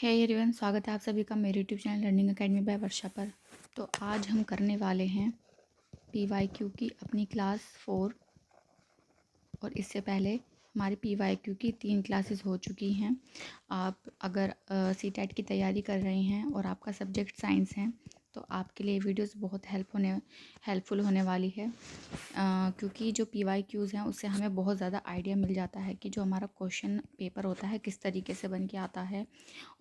Hey everyone, स्वागत है आप सभी का मेरे YouTube channel learning academy by Varsha पर। तो आज हम करने वाले हैं पीवाईक्यू की अपनी क्लास 4। और इससे पहले हमारी पीवाईक्यू की 3 क्लासेस हो चुकी हैं। आप अगर सीटेट की तैयारी कर रहे हैं और आपका सब्जेक्ट साइंस है तो आपके लिए वीडियोस बहुत हेल्पफुल होने वाली है, क्योंकि जो पीवाईक्यूज़ हैं उससे हमें बहुत ज़्यादा आइडिया मिल जाता है कि जो हमारा क्वेश्चन पेपर होता है किस तरीके से बन के आता है,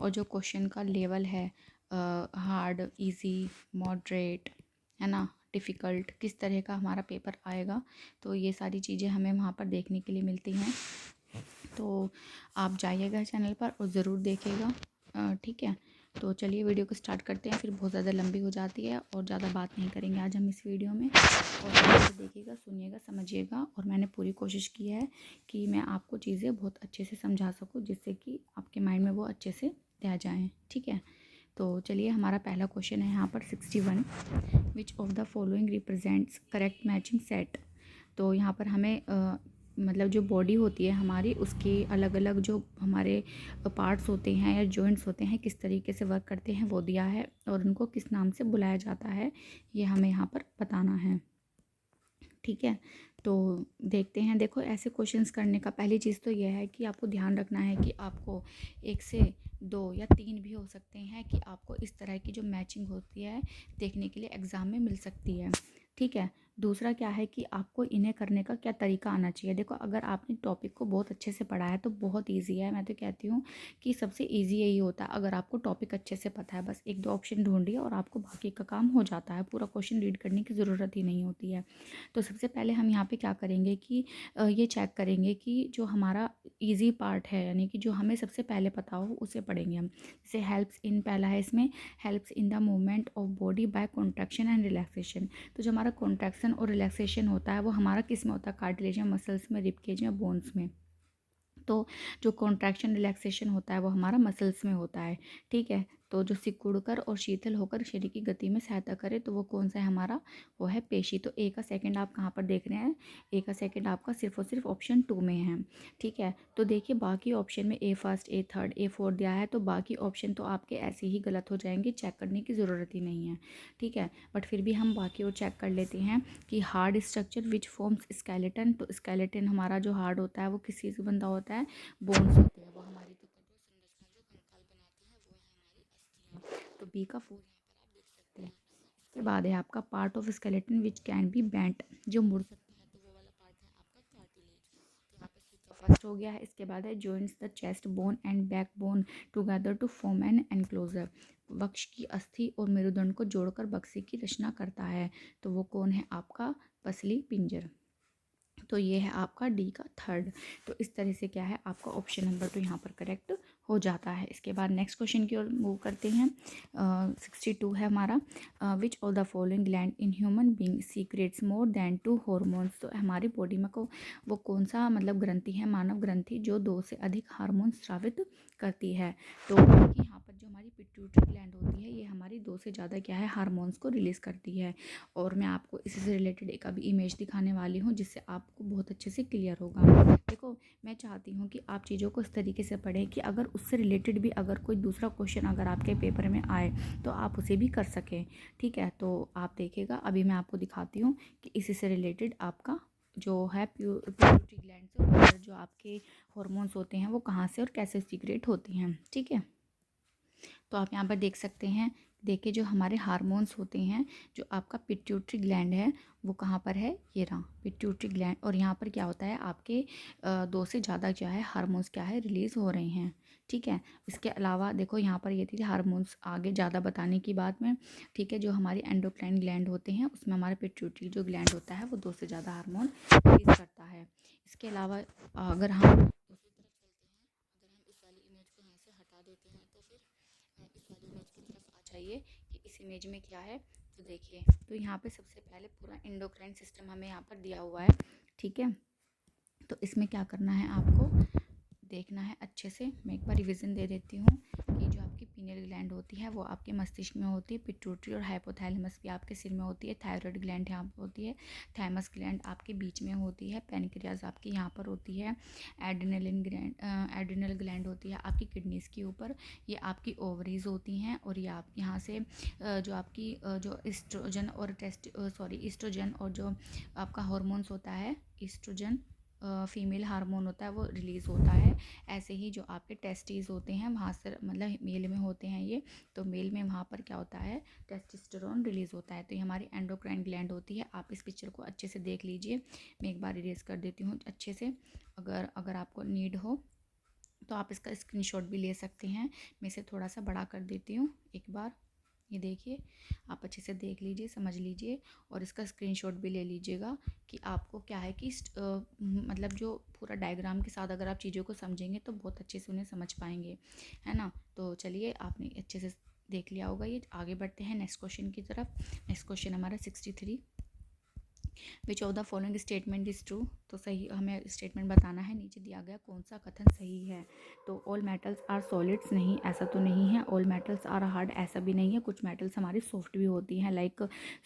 और जो क्वेश्चन का लेवल है हार्ड, इजी, मॉडरेट, है ना, डिफ़िकल्ट, किस तरह का हमारा पेपर आएगा। तो ये सारी चीज़ें हमें वहाँ पर देखने के लिए मिलती हैं। तो आप जाइएगा चैनल पर और ज़रूर देखिएगा, ठीक है। तो चलिए वीडियो को स्टार्ट करते हैं, फिर बहुत ज़्यादा लंबी हो जाती है और ज़्यादा बात नहीं करेंगे आज हम इस वीडियो में। और ध्यान से देखिएगा, सुनिएगा, समझिएगा। और मैंने पूरी कोशिश की है कि मैं आपको चीज़ें बहुत अच्छे से समझा सकूँ, जिससे कि आपके माइंड में वो अच्छे से रह जाएँ, ठीक है। तो चलिए, हमारा पहला क्वेश्चन है यहाँ पर 61, विच of the following represents correct matching set. तो यहाँ पर हमें मतलब जो बॉडी होती है हमारी, उसके अलग अलग जो हमारे पार्ट्स होते हैं या जॉइंट्स होते हैं किस तरीके से वर्क करते हैं वो दिया है, और उनको किस नाम से बुलाया जाता है ये हमें यहाँ पर बताना है, ठीक है। तो देखते हैं। देखो, ऐसे क्वेश्चंस करने का पहली चीज़ तो यह है कि आपको ध्यान रखना है कि आपको 1 से 2 या 3 भी हो सकते हैं कि आपको इस तरह की जो मैचिंग होती है देखने के लिए एग्ज़ाम में मिल सकती है, ठीक है। दूसरा क्या है कि आपको इन्हें करने का क्या तरीका आना चाहिए। देखो, अगर आपने टॉपिक को बहुत अच्छे से पढ़ा है तो बहुत ईजी है। मैं तो कहती हूँ कि सबसे ईजी यही होता है। अगर आपको टॉपिक अच्छे से पता है, बस 1-2 ऑप्शन ढूंढिए और आपको बाकी का काम हो जाता है। पूरा क्वेश्चन रीड करने की ज़रूरत ही नहीं होती है। तो सबसे पहले हम यहाँ पे क्या करेंगे कि ये चेक करेंगे कि जो हमारा इजी पार्ट है, यानी कि जो हमें सबसे पहले पता हो उसे पढ़ेंगे हम। जैसे हेल्प्स इन, पहला है इसमें, helps in the movement of body by contraction and relaxation. तो जो हमारा कॉन्ट्रैक्शन और रिलैक्सेशन होता है वो हमारा किस में होता है, कार्टिलेज में, मसल्स में, रिबकेज में, बोन्स में। तो जो कॉन्ट्रैक्शन रिलैक्सेशन होता है वो हमारा मसल्स में होता है, ठीक है। तो जो सिकुड़कर और शीतल होकर शरीर की गति में सहायता करे तो वो कौन सा है हमारा, वो है पेशी। तो ए का सेकंड आप कहाँ पर देख रहे हैं, ए का सेकंड आपका सिर्फ और सिर्फ ऑप्शन 2 में है, ठीक है। तो देखिए, बाकी ऑप्शन में ए फर्स्ट, ए थर्ड, ए फोर्थ दिया है, तो बाकी ऑप्शन तो आपके ऐसे ही गलत हो जाएंगे, चेक करने की ज़रूरत ही नहीं है, ठीक है। बट फिर भी हम बाकी और चेक कर लेते हैं कि hard structure which forms skeleton. तो स्केलेटन हमारा जो हार्ड होता है वो किस चीज़ से बंधा होता है, बोन्स होते हैं। वो हमारी जो कठोर संरचना, जो कंकाल बनाती है, वो है हमारी अस्थियाँ। तो बी का 4 यहाँ पर आप देख सकते हैं। इसके बाद है आपका part of skeleton which can be bent, जो मुड़ सकता है, तो वो वाला पार्ट है आपका कार्टिलेज। तो यहाँ पे सी का फर्स्ट हो गया है। इसके बाद है joints the chest bone and back bone together to form an enclosure. वक्ष की अस्थि और मेरुदंड को जोड़कर बक्से की रचना करता है, तो वो कौन है आपका, पसली पिंजर। तो ये है आपका डी का थर्ड। तो इस तरह से क्या है, आपका ऑप्शन नंबर तो यहाँ पर करेक्ट हो जाता है। इसके बाद नेक्स्ट क्वेश्चन की ओर मूव करते हैं। 62 है हमारा, विच of the following gland in human being secrets more than 2 hormones. तो हमारी बॉडी में को वो कौन सा मतलब ग्रंथि है, मानव ग्रंथि, जो 2 से अधिक हार्मोन स्रावित करती है। तो देखिए, यहाँ पर जो हमारी पिट्यूटरी ग्लैंड होती है ये हमारी 2 से ज़्यादा क्या है, हार्मोन्स को रिलीज़ करती है। और मैं आपको इसी से रिलेटेड एक अभी इमेज दिखाने वाली हूँ जिससे आपको बहुत अच्छे से क्लियर होगा। देखो, मैं चाहती हूँ कि आप चीज़ों को इस तरीके से पढ़ें कि अगर उससे रिलेटेड भी अगर कोई दूसरा क्वेश्चन अगर आपके पेपर में आए तो आप उसे भी कर सकें, ठीक है। तो आप देखिएगा, अभी मैं आपको दिखाती हूँ कि इसी से रिलेटेड आपका जो है पिट्यूटरी ग्लैंड से और जो आपके हॉर्मोन्स होते हैं वो कहाँ से और कैसे सीक्रेट होते हैं, ठीक है। तो आप यहाँ पर देख सकते हैं। देखिए, जो हमारे हार्मोन्स होते हैं, जो आपका पिट्यूटरी ग्लैंड है वो कहाँ पर है, ये रहा पिट्यूटरी ग्लैंड। और यहाँ पर क्या होता है, आपके 2 से ज़्यादा क्या है, हार्मोन्स क्या है, रिलीज़ हो रहे हैं, ठीक है। इसके अलावा देखो, यहाँ पर ये थी हार्मोन्स आगे ज़्यादा बताने की बात में, ठीक है। जो हमारी एंडोक्राइन ग्लैंड होते हैं उसमें हमारा पिट्यूटरी जो ग्लैंड होता है वो 2 से ज़्यादा हार्मोन रिलीज़ करता है। इसके अलावा अगर हम दूसरी तरफ चलते हैं, अगर हम इस वाली इमेज को यहाँ से हटा देते हैं तो फिर इस वाली इमेज की तरफ आ जाइए कि इस इमेज में क्या है। तो देखिए, तो यहाँ पे सबसे पहले पूरा एंडोक्राइन सिस्टम हमें यहाँ पर दिया हुआ है, ठीक है। तो इसमें क्या करना है, आपको देखना है अच्छे से। मैं एक बार रिवीजन दे देती हूँ कि जो आपकी पीनियल ग्लैंड होती है वो आपके मस्तिष्क में होती है। पिट्यूटरी और हाइपोथैलेमस भी आपके सिर में होती है। थायराइड ग्लैंड यहाँ पर होती है। थाइमस ग्लैंड आपके बीच में होती है। पेनक्रियाज आपकी यहाँ पर होती है। एड्रिनल ग्लैंड होती है आपकी किडनीज़ के ऊपर। ये आपकी ओवरीज होती हैं और ये आप यहाँ से जो आपकी जो ईस्ट्रोजन और जो आपका हार्मोन्स होता है, ईस्ट्रोजन फीमेल हार्मोन होता है, वो रिलीज़ होता है। ऐसे ही जो आपके टेस्टीज होते हैं वहाँ से, मतलब मेल में होते हैं ये, तो मेल में वहाँ पर क्या होता है, टेस्टोस्टेरोन रिलीज़ होता है। तो ये हमारी एंडोक्राइन ग्लैंड होती है। आप इस पिक्चर को अच्छे से देख लीजिए। मैं एक बार इरेज कर देती हूँ अच्छे से। अगर आपको नीड हो तो आप इसका स्क्रीनशॉट भी ले सकते हैं। मैं इसे थोड़ा सा बड़ा कर देती हूँ एक बार। ये देखिए, आप अच्छे से देख लीजिए, समझ लीजिए और इसका स्क्रीनशॉट भी ले लीजिएगा कि आपको क्या है कि मतलब जो पूरा डायग्राम के साथ अगर आप चीज़ों को समझेंगे तो बहुत अच्छे से उन्हें समझ पाएंगे, है ना। तो चलिए, आपने अच्छे से देख लिया होगा ये। आगे बढ़ते हैं नेक्स्ट क्वेश्चन की तरफ। नेक्स्ट क्वेश्चन हमारा 63। विच of the following statement is true. तो सही हमें स्टेटमेंट बताना है। नीचे दिया गया कौन सा कथन सही है। तो ऑल मेटल्स आर सॉलिड्स, नहीं, ऐसा तो नहीं है। ऑल मेटल्स आर हार्ड, ऐसा भी नहीं है। कुछ मेटल्स हमारी सॉफ्ट भी होती हैं, लाइक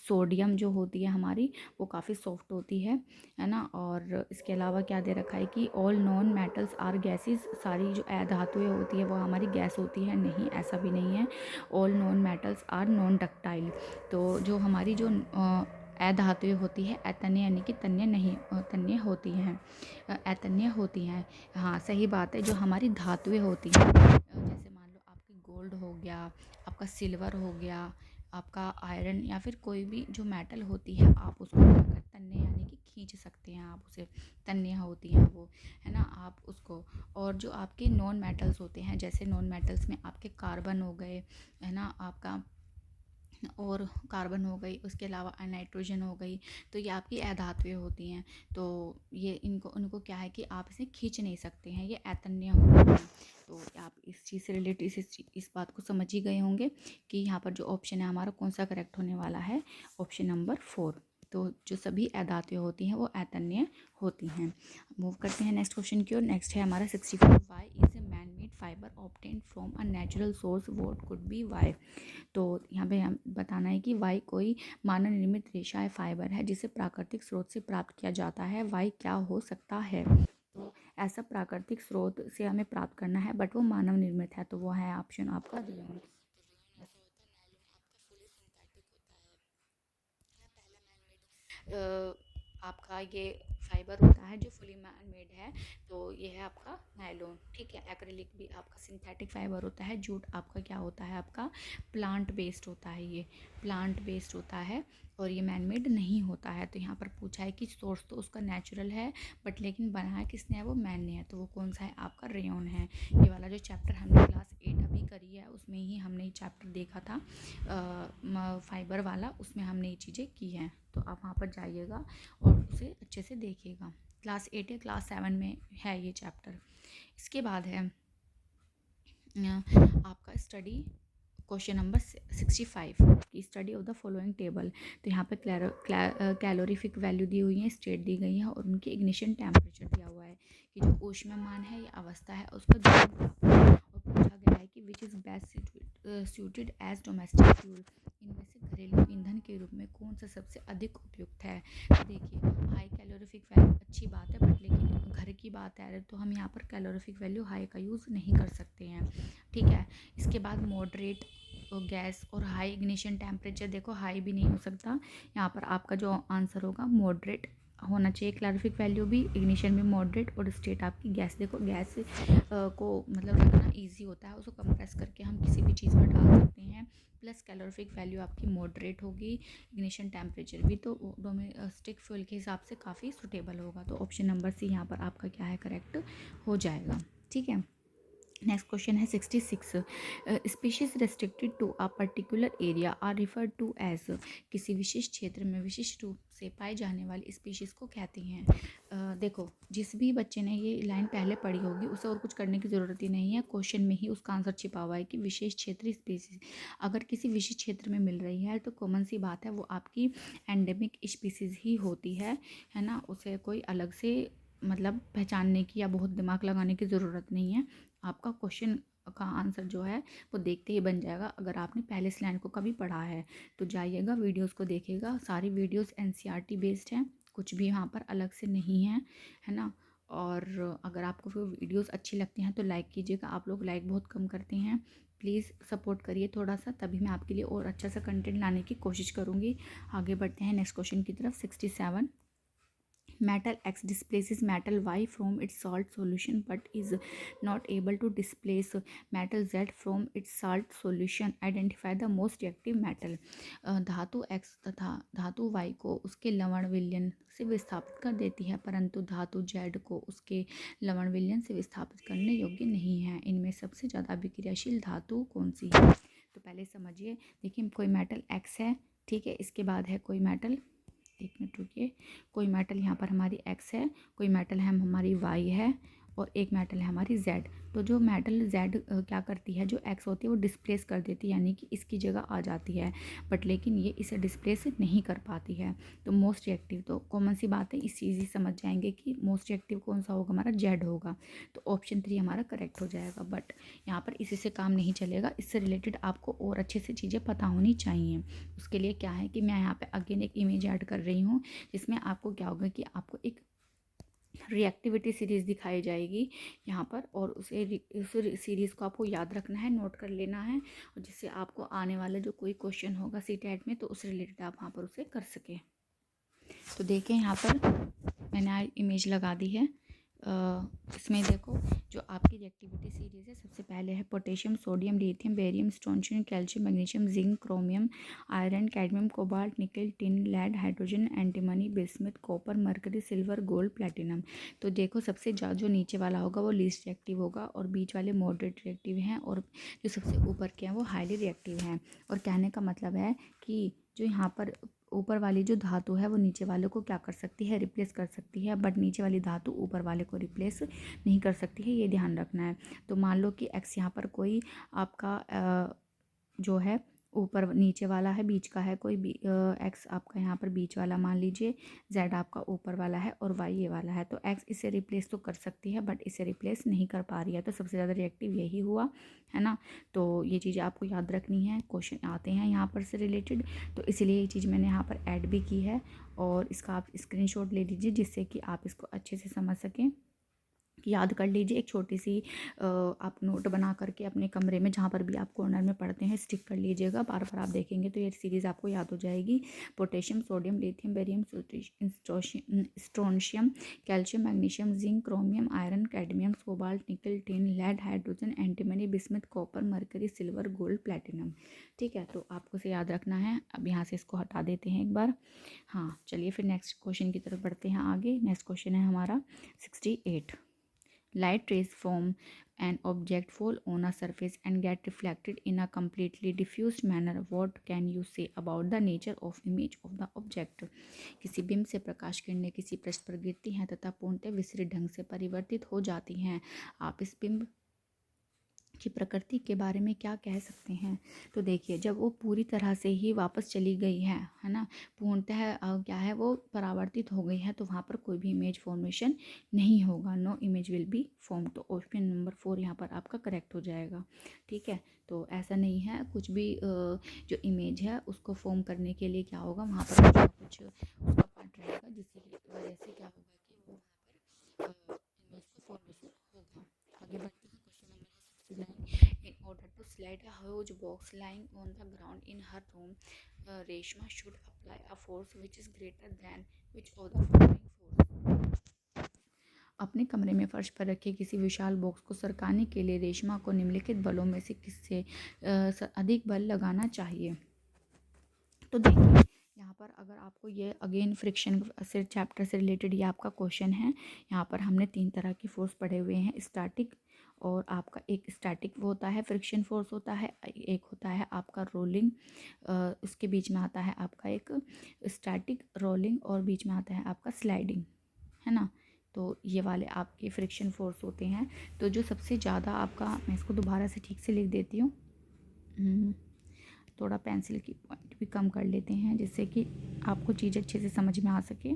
सोडियम जो होती है हमारी, वो काफ़ी सॉफ्ट होती है ना। और इसके अलावा क्या दे रखा है कि all non metals are gases, सारी जो अधातुएं होती है वो हमारी गैस होती है, नहीं, ऐसा भी नहीं है। All non metals are non ductile. तो जो हमारी जो अधातुएं होती है, अतन्य यानी कि तन्य नहीं, तन्य होती हैं, अतन्य होती हैं। हाँ, सही बात है। जो हमारी धातुएं होती हैं, जैसे मान लो आपकी गोल्ड हो गया, आपका सिल्वर हो गया, आपका आयरन, या फिर कोई भी जो मेटल होती है, आप उसको अगर तन्य यानी कि खींच सकते हैं, आप उसे, तन्य होती हैं वो, है ना, आप उसको। और जो आपके नॉन मेटल्स होते हैं, जैसे नॉन मेटल्स में आपके कार्बन हो गए, है ना, आपका, और कार्बन हो गई, उसके अलावा नाइट्रोजन हो गई, तो ये आपकी अधातुएं होती हैं। तो ये उनको क्या है कि आप इसे खींच नहीं सकते हैं, ये अतन्य होती हैं। तो आप इस चीज़ से रिलेटेड इस बात को समझ ही गए होंगे कि यहाँ पर जो ऑप्शन है हमारा कौन सा करेक्ट होने वाला है, ऑप्शन नंबर 4। तो जो सभी अधातुएं होती हैं वो अतन्य होती हैं। मूव करते हैं नेक्स्ट क्वेश्चन की ओर। नेक्स्ट है हमारा 64। Y is a man made fibre obtain from a natural source, what could be Y. तो यहाँ पे हम बताना है कि वाई कोई मानव निर्मित रेशा है, फाइबर है, जिसे प्राकृतिक स्रोत से प्राप्त किया जाता है। वाई क्या हो सकता है। तो ऐसा प्राकृतिक स्रोत से हमें प्राप्त करना है, बट वो मानव निर्मित है, तो वो है ऑप्शन आपका रेयन। आपका ये फाइबर होता है जो फुली मैन मेड है, तो ये है आपका नायलॉन, ठीक है। एक्रिलिक भी आपका सिंथेटिक फाइबर होता है। जूट आपका क्या होता है, आपका प्लांट बेस्ड होता है, ये प्लांट बेस्ड होता है और ये मैन मेड नहीं होता है। तो यहाँ पर पूछा है कि सोर्स तो उसका नेचुरल है, बट लेकिन बनाया किसने है, वो मैन ने है, तो वो कौन सा है, आपका रेयन है। ये वाला जो चैप्टर हमने क्लास 8 अभी करी है, उसमें ही हमने ये चैप्टर देखा था फाइबर वाला, उसमें हमने ये चीज़ें की हैं। तो आप वहाँ पर जाइएगा और उसे अच्छे से देखिएगा। क्लास 8 या क्लास 7 में है ये चैप्टर। इसके बाद है आपका स्टडी क्वेश्चन नंबर 65 की study of the following table. तो यहाँ पे कैलोरीफिक वैल्यू दी हुई है, स्टेट दी गई है और उनकी इग्निशन टेम्परेचर दिया हुआ है कि जो ऊष्मायमान है या अवस्था है उसका और पूछा गया है कि which is best suited as domestic fuel. इनमें से घरेलू ईंधन के रूप में कौन सा सबसे अधिक उपयुक्त है। तो देखिए, हाई कैलोरीफिक वैल्यू अच्छी बात है, बट लेकिन घर की बात है तो हम यहाँ पर कैलोरीफिक वैल्यू हाई का यूज़ नहीं कर सकते हैं, ठीक है। इसके बाद मॉडरेट गैस और हाई इग्निशन टेम्परेचर, देखो हाई भी नहीं हो सकता, यहाँ पर आपका जो आंसर होगा मॉडरेट होना चाहिए। क्लैरिफिक वैल्यू भी, इग्निशन भी मॉडरेट, और स्टेट आपकी गैस। देखो गैस को मतलब रखना इजी होता है, उसको कंप्रेस करके हम किसी भी चीज़ में डाल सकते हैं। प्लस कैलोरीफिक वैल्यू आपकी मॉडरेट होगी, इग्निशन टेम्परेचर भी, तो डोमेस्टिक फ्यूल के हिसाब से काफ़ी सुटेबल होगा। तो ऑप्शन नंबर सी यहाँ पर आपका क्या है, करेक्ट हो जाएगा, ठीक है। नेक्स्ट क्वेश्चन है 66। Species restricted to a particular area are referred to as. किसी विशेष क्षेत्र में विशिष्ट रूप से पाई जाने वाली स्पीशीज़ को कहते हैं। देखो, जिस भी बच्चे ने ये लाइन पहले पढ़ी होगी उसे और कुछ करने की ज़रूरत ही नहीं है, क्वेश्चन में ही उसका आंसर छिपा हुआ है कि विशेष क्षेत्रीय स्पीशीज अगर किसी विशेष क्षेत्र में मिल रही है तो कॉमन सी बात है, वो आपकी एंडेमिक स्पीशीज़ ही होती है ना। उसे कोई अलग से मतलब पहचानने की या बहुत दिमाग लगाने की ज़रूरत नहीं है। आपका क्वेश्चन का आंसर जो है वो देखते ही बन जाएगा। अगर आपने पहले इस लाइन को कभी पढ़ा है तो जाइएगा वीडियोस को देखिएगा, सारी वीडियोस एनसीईआरटी बेस्ड हैं, कुछ भी यहाँ पर अलग से नहीं है ना। और अगर आपको वो वीडियोस अच्छी लगती हैं तो लाइक कीजिएगा। आप लोग लाइक बहुत कम करते हैं, प्लीज़ सपोर्ट करिए थोड़ा सा, तभी मैं आपके लिए और अच्छा सा कंटेंट लाने की कोशिश करूँगी। आगे बढ़ते हैं नेक्स्ट क्वेश्चन की तरफ। 67 metal X displaces metal Y from its salt solution but is not able to displace metal Z from its salt solution. Identify the most reactive metal. धातु X तथा धातु Y को उसके लवण विलयन से विस्थापित कर देती है, परंतु धातु Z को उसके लवण विलयन से विस्थापित करने योग्य नहीं है। इनमें सबसे ज़्यादा अभिक्रियाशील धातु कौन सी है? तो पहले समझिए, देखिए कोई मेटल X है, ठीक है, इसके बाद है कोई मेटल, एक मिनट रुकिए, कोई मेटल यहाँ पर हमारी एक्स है, कोई मेटल है हमारी वाई है, और एक मेटल है हमारी जेड। तो जो मेटल जेड क्या करती है, जो एक्स होती है वो डिस्प्लेस कर देती है, यानी कि इसकी जगह आ जाती है, बट लेकिन ये इसे डिस्प्लेस नहीं कर पाती है। तो मोस्ट रिएक्टिव, तो कॉमन सी बात है, इस चीज़ ही समझ जाएंगे कि मोस्ट रिएक्टिव कौन सा होगा, हमारा जेड होगा। तो ऑप्शन 3 हमारा करेक्ट हो जाएगा। बट यहाँ पर इसी से काम नहीं चलेगा, इससे रिलेटेड आपको और अच्छे से चीज़ें पता होनी चाहिए। उसके लिए क्या है कि मैं यहाँ पे अगेन एक इमेज ऐड कर रही हूँ, जिसमें आपको क्या होगा कि आपको एक रिएक्टिविटी सीरीज़ दिखाई जाएगी यहाँ पर, और उस सीरीज़ को आपको याद रखना है, नोट कर लेना है, और जिससे आपको आने वाला जो कोई क्वेश्चन होगा सीटेट में तो उस रिलेटेड आप वहाँ पर उसे कर सकें। तो देखें यहाँ पर मैंने इमेज लगा दी है। इसमें देखो जो आपकी रिएक्टिविटी सीरीज़ है, सबसे पहले है potassium, sodium, lithium, barium, strontium, calcium, magnesium, zinc, chromium, iron, cadmium, cobalt, nickel, tin, lead, hydrogen, antimony, bismuth, copper, mercury, silver, gold, platinum. तो देखो सबसे ज़्यादा जो नीचे वाला होगा वो लीस्ट रिएक्टिव होगा, और बीच वाले मॉडरेट रिएक्टिव हैं, और जो सबसे ऊपर के हैं वो हाईली रिएक्टिव हैं। और कहने का मतलब है कि जो यहाँ पर ऊपर वाली जो धातु है वो नीचे वाले को क्या कर सकती है, रिप्लेस कर सकती है, बट नीचे वाली धातु ऊपर वाले को रिप्लेस नहीं कर सकती है, ये ध्यान रखना है। तो मान लो कि एक्स यहाँ पर कोई आपका जो है ऊपर नीचे वाला है, बीच का है कोई एक्स आपका यहाँ पर बीच वाला मान लीजिए, जेड आपका ऊपर वाला है, और वाई ये वाला है। तो एक्स इसे रिप्लेस तो कर सकती है, बट इसे रिप्लेस नहीं कर पा रही है, तो सबसे ज़्यादा रिएक्टिव यही हुआ है ना। तो ये चीज़ें आपको याद रखनी है, क्वेश्चन आते हैं यहाँ पर से रिलेटेड, तो इसलिए ये चीज़ मैंने यहाँ पर ऐड भी की है, और इसका आप स्क्रीनशॉट ले लीजिए जिससे कि आप इसको अच्छे से समझ सकें। याद कर लीजिए, एक छोटी सी आप नोट बना करके अपने कमरे में जहाँ पर भी आप कॉर्नर में पढ़ते हैं स्टिक कर लीजिएगा, बार बार आप देखेंगे तो ये सीरीज़ आपको याद हो जाएगी। Potassium, sodium, lithium, barium, strontium, calcium, magnesium, zinc, chromium, iron, cadmium, cobalt, nickel, tin, lead, hydrogen, antimony, bismuth, copper, mercury, silver, gold, platinum. ठीक है, तो आपको इसे याद रखना है। अब यहाँ से इसको हटा देते हैं एक बार। हाँ चलिए फिर नेक्स्ट क्वेश्चन की तरफ बढ़ते हैं आगे। नेक्स्ट क्वेश्चन है हमारा 68। Light rays from an object fall on a surface and get reflected in a completely diffused manner. What can you say about the nature of image of the object? किसी बिंब से प्रकाश किरणें किसी पृष्ठ पर गिरती हैं तथा पूर्णतः विसरित ढंग से परिवर्तित हो जाती हैं। आप इस बिंब की प्रकृति के बारे में क्या कह सकते हैं? तो देखिए, जब वो पूरी तरह से ही वापस चली गई है ना, पूर्णतः क्या है वो परावर्तित हो गई है, तो वहाँ पर कोई भी इमेज फॉर्मेशन नहीं होगा, no image will be form. तो ऑप्शन नंबर 4 यहाँ पर आपका करेक्ट हो जाएगा। ठीक है, तो ऐसा नहीं है, कुछ भी जो इमेज है उसको फॉर्म करने के लिए क्या होगा, वहाँ पर कुछ ना कुछ उसका पार्ट रहेगा, जिसकी वजह से क्या होगा कि वो वहाँ पर इमेज का फॉर्मेशन होगा। आगे बढ़ते हैं, question number 69. In order to slide a huge box lying on the ground in her room, Reshma should apply a force which is greater than which of the following force? अपने कमरे में फर्श पर रखे किसी विशाल बॉक्स को सरकाने के लिए रेशमा को निम्नलिखित बलों में से किससे अधिक बल लगाना चाहिए? तो देखिए यहाँ पर अगर आपको ये अगेन फ्रिक्शन से चैप्टर से रिलेटेड ये आपका क्वेश्चन है। यहाँ पर हमने 3 तरह की फोर्स पढ़े हुए हैं, स्टैटिक, और आपका एक स्टैटिक वो होता है फ्रिक्शन फोर्स होता है, एक होता है आपका रोलिंग, उसके बीच में आता है आपका एक स्टैटिक रोलिंग, और बीच में आता है आपका स्लाइडिंग, है ना। तो ये वाले आपके फ्रिक्शन फोर्स होते हैं। तो जो सबसे ज़्यादा आपका, मैं इसको दोबारा से ठीक से लिख देती हूँ, थोड़ा पेंसिल की पॉइंट भी कम कर लेते हैं जिससे कि आपको चीज़ अच्छे से समझ में आ सके।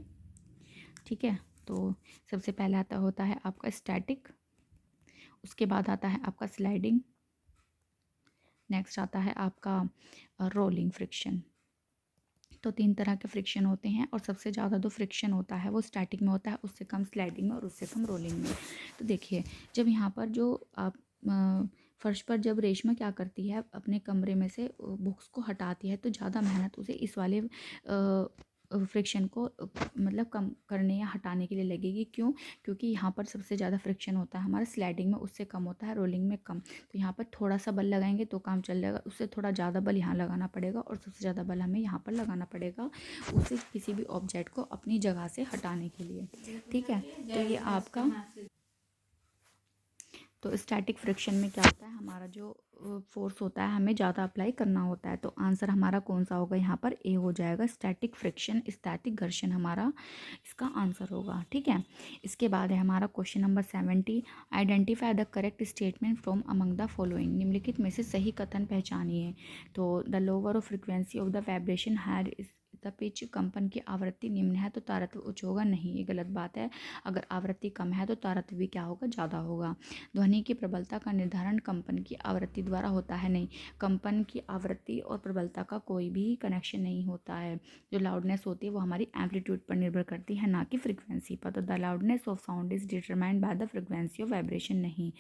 ठीक है, तो सबसे पहले आता होता है आपका स्टैटिक, उसके बाद आता है आपका स्लाइडिंग, नेक्स्ट आता है आपका रोलिंग फ्रिक्शन। तो 3 तरह के फ्रिक्शन होते हैं और सबसे ज़्यादा जो फ्रिक्शन होता है वो स्टैटिक में होता है, उससे कम स्लाइडिंग में और उससे कम रोलिंग में। तो देखिए, जब यहाँ पर जो आप फर्श पर जब रेशमा क्या करती है, अपने कमरे में से बुक्स को हटाती है, तो ज़्यादा मेहनत उसे इस वाले फ्रिक्शन को मतलब कम करने या हटाने के लिए लगेगी। क्यों? क्योंकि यहाँ पर सबसे ज़्यादा फ्रिक्शन होता है हमारा स्लाइडिंग में, उससे कम होता है रोलिंग में कम। तो यहाँ पर थोड़ा सा बल लगाएंगे तो काम चल जाएगा, उससे थोड़ा ज़्यादा बल यहाँ लगाना पड़ेगा और सबसे ज़्यादा बल हमें यहाँ पर लगाना पड़ेगा उसे किसी भी ऑब्जेक्ट को अपनी जगह से हटाने के लिए। ठीक है, तो ये आपका तो स्टैटिक फ्रिक्शन में क्या होता है, हमारा जो फोर्स होता है हमें ज़्यादा अप्लाई करना होता है। तो आंसर हमारा कौन सा होगा, यहाँ पर ए हो जाएगा, स्टैटिक फ्रिक्शन, स्टैटिक घर्षण हमारा इसका आंसर होगा। ठीक है, इसके बाद है हमारा question number 70, identify the correct statement from among the following, निम्नलिखित में से सही कथन पहचानिए। तो the lower of frequency of the vibration higher the pitch, कंपन की आवृत्ति निम्न है तो तारत्व उच्च होगा, नहीं, ये गलत बात है। अगर आवृत्ति कम है तो तारत्व भी क्या होगा, ज़्यादा होगा। ध्वनि की प्रबलता का निर्धारण कंपन की आवृत्ति द्वारा होता है, नहीं, कंपन की आवृत्ति और प्रबलता का कोई भी कनेक्शन नहीं होता है। जो लाउडनेस होती है वो हमारी एम्पलीट्यूड पर निर्भर करती है, ना कि फ्रिक्वेंसी पर। तो the loudness of sound is determined by the frequency of vibration, नहीं,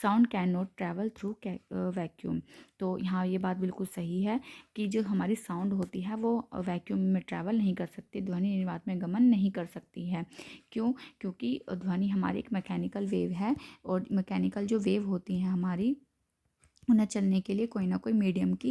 sound can not travel through vacuum. तो यहाँ ये बात बिल्कुल सही है कि जो हमारी साउंड होती है वो वैक्यूम में ट्रैवल नहीं कर सकती, ध्वनि निर्वात में गमन नहीं कर सकती है। क्यों? क्योंकि ध्वनि हमारी एक मैकेनिकल वेव है और मैकेनिकल जो वेव होती हैं हमारी, उन्हें चलने के लिए कोई ना कोई मीडियम की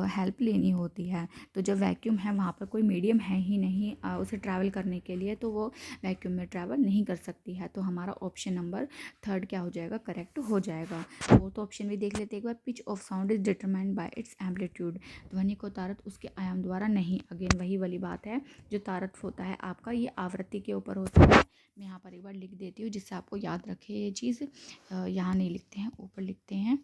हेल्प लेनी होती है। तो जब वैक्यूम है वहाँ पर कोई मीडियम है ही नहीं उसे ट्रैवल करने के लिए, तो वो वैक्यूम में ट्रैवल नहीं कर सकती है। तो हमारा ऑप्शन नंबर 3 क्या हो जाएगा, करेक्ट हो जाएगा। फोर्थ ऑप्शन भी देख लेते एक बार, pitch of sound is determined by its amplitude, ध्वनि को तारत उसके आयाम द्वारा नहीं, अगेन वही वाली बात है, जो तारत होता है आपका ये आवृत्ति के ऊपर होता है। मैं यहाँ पर एक बार लिख देती हूँ जिससे आपको याद रखे ये चीज़, यहाँ नहीं लिखते हैं, ऊपर लिखते हैं।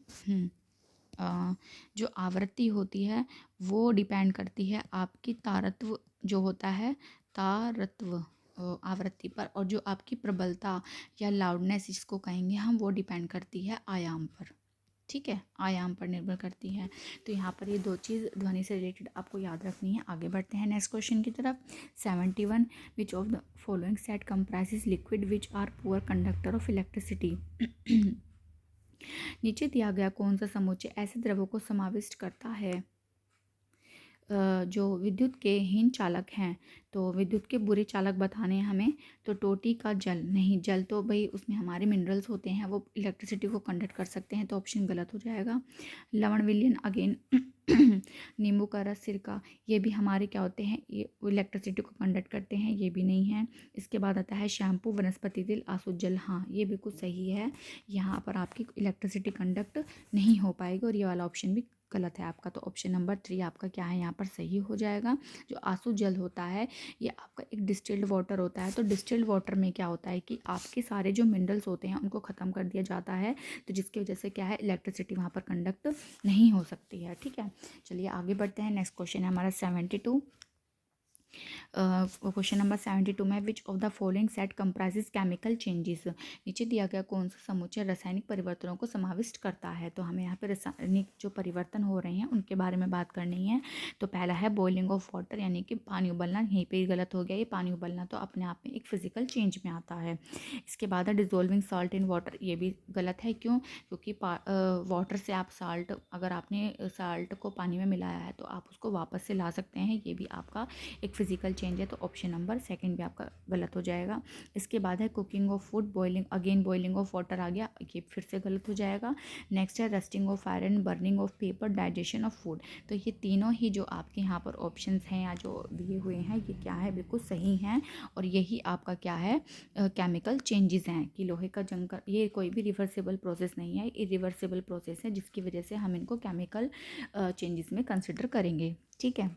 जो आवृत्ति होती है वो डिपेंड करती है आपकी तारत्व जो होता है, तारत्व आवृत्ति पर, और जो आपकी प्रबलता या लाउडनेस जिसको कहेंगे हम, वो डिपेंड करती है आयाम पर। ठीक है, आयाम पर निर्भर करती है। तो यहाँ पर ये 2 चीज़ ध्वनि से रिलेटेड आपको याद रखनी है। आगे बढ़ते हैं नेक्स्ट क्वेश्चन की तरफ। 71, which of the following set comprises liquid which are poor conductor of electricity, नीचे दिया गया कौन सा समुच्चय ऐसे द्रव्यों को समाविष्ट करता है जो विद्युत के हीन चालक हैं। तो विद्युत के बुरे चालक बताने हैं हमें, तो टोटी का जल, नहीं, जल तो भाई उसमें हमारे मिनरल्स होते हैं, वो इलेक्ट्रिसिटी को कंडक्ट कर सकते हैं, तो ऑप्शन गलत हो जाएगा। लवण विलयन, अगेन नींबू का रस, सिरका, ये भी हमारे क्या होते हैं, ये इलेक्ट्रिसिटी को कंडक्ट करते हैं, ये भी नहीं है। इसके बाद आता है शैम्पू, वनस्पति तेल, आसुत जल, हाँ ये बिल्कुल सही है। यहाँ पर आपकी इलेक्ट्रिसिटी कंडक्ट नहीं हो पाएगी और ये वाला ऑप्शन भी गलत है आपका। तो ऑप्शन नंबर 3 आपका क्या है, यहाँ पर सही हो जाएगा। जो आंसू जल होता है ये आपका एक डिस्टिल्ड वाटर होता है। तो डिस्टिल्ड वाटर में क्या होता है कि आपके सारे जो मिनरल्स होते हैं उनको ख़त्म कर दिया जाता है, तो जिसकी वजह से क्या है, इलेक्ट्रिसिटी वहाँ पर कंडक्ट नहीं हो सकती है। ठीक है, चलिए आगे बढ़ते हैं। नेक्स्ट क्वेश्चन है हमारा 72। क्वेश्चन नंबर 72 में, विच of the following set comprises chemical changes, नीचे दिया गया कौन सा समुच्चय रासायनिक परिवर्तनों को समाविष्ट करता है। तो हमें यहाँ पे रासायनिक जो परिवर्तन हो रहे हैं उनके बारे में बात करनी है। तो पहला है बॉइलिंग ऑफ वाटर, यानी कि पानी उबलना, यहीं पे गलत हो गया, ये पानी उबलना तो अपने आप में एक फिजिकल चेंज में आता है। इसके बाद है डिजोल्विंग सॉल्ट इन वाटर, ये भी गलत है। क्यों? क्योंकि वाटर से आप साल्ट, अगर आपने साल्ट को पानी में मिलाया है तो आप उसको वापस से ला सकते हैं, ये भी आपका एक फिजिकल चेंज है। तो ऑप्शन नंबर 2 भी आपका गलत हो जाएगा। इसके बाद है cooking of food, boiling, again boiling of water आ गया, ये फिर से गलत हो जाएगा। नेक्स्ट है rusting of iron, burning of paper, digestion of food. तो ये तीनों ही जो आपके यहाँ पर ऑप्शंस हैं या जो दिए हुए हैं ये क्या है, बिल्कुल सही हैं। और यही आपका क्या है, केमिकल चेंजेस हैं कि लोहे का जंग कर, ये कोई भी रिवर्सिबल प्रोसेस नहीं है, इरिवर्सिबल प्रोसेस है, जिसकी वजह से हम इनको केमिकल चेंजेस में कंसिडर करेंगे। ठीक है,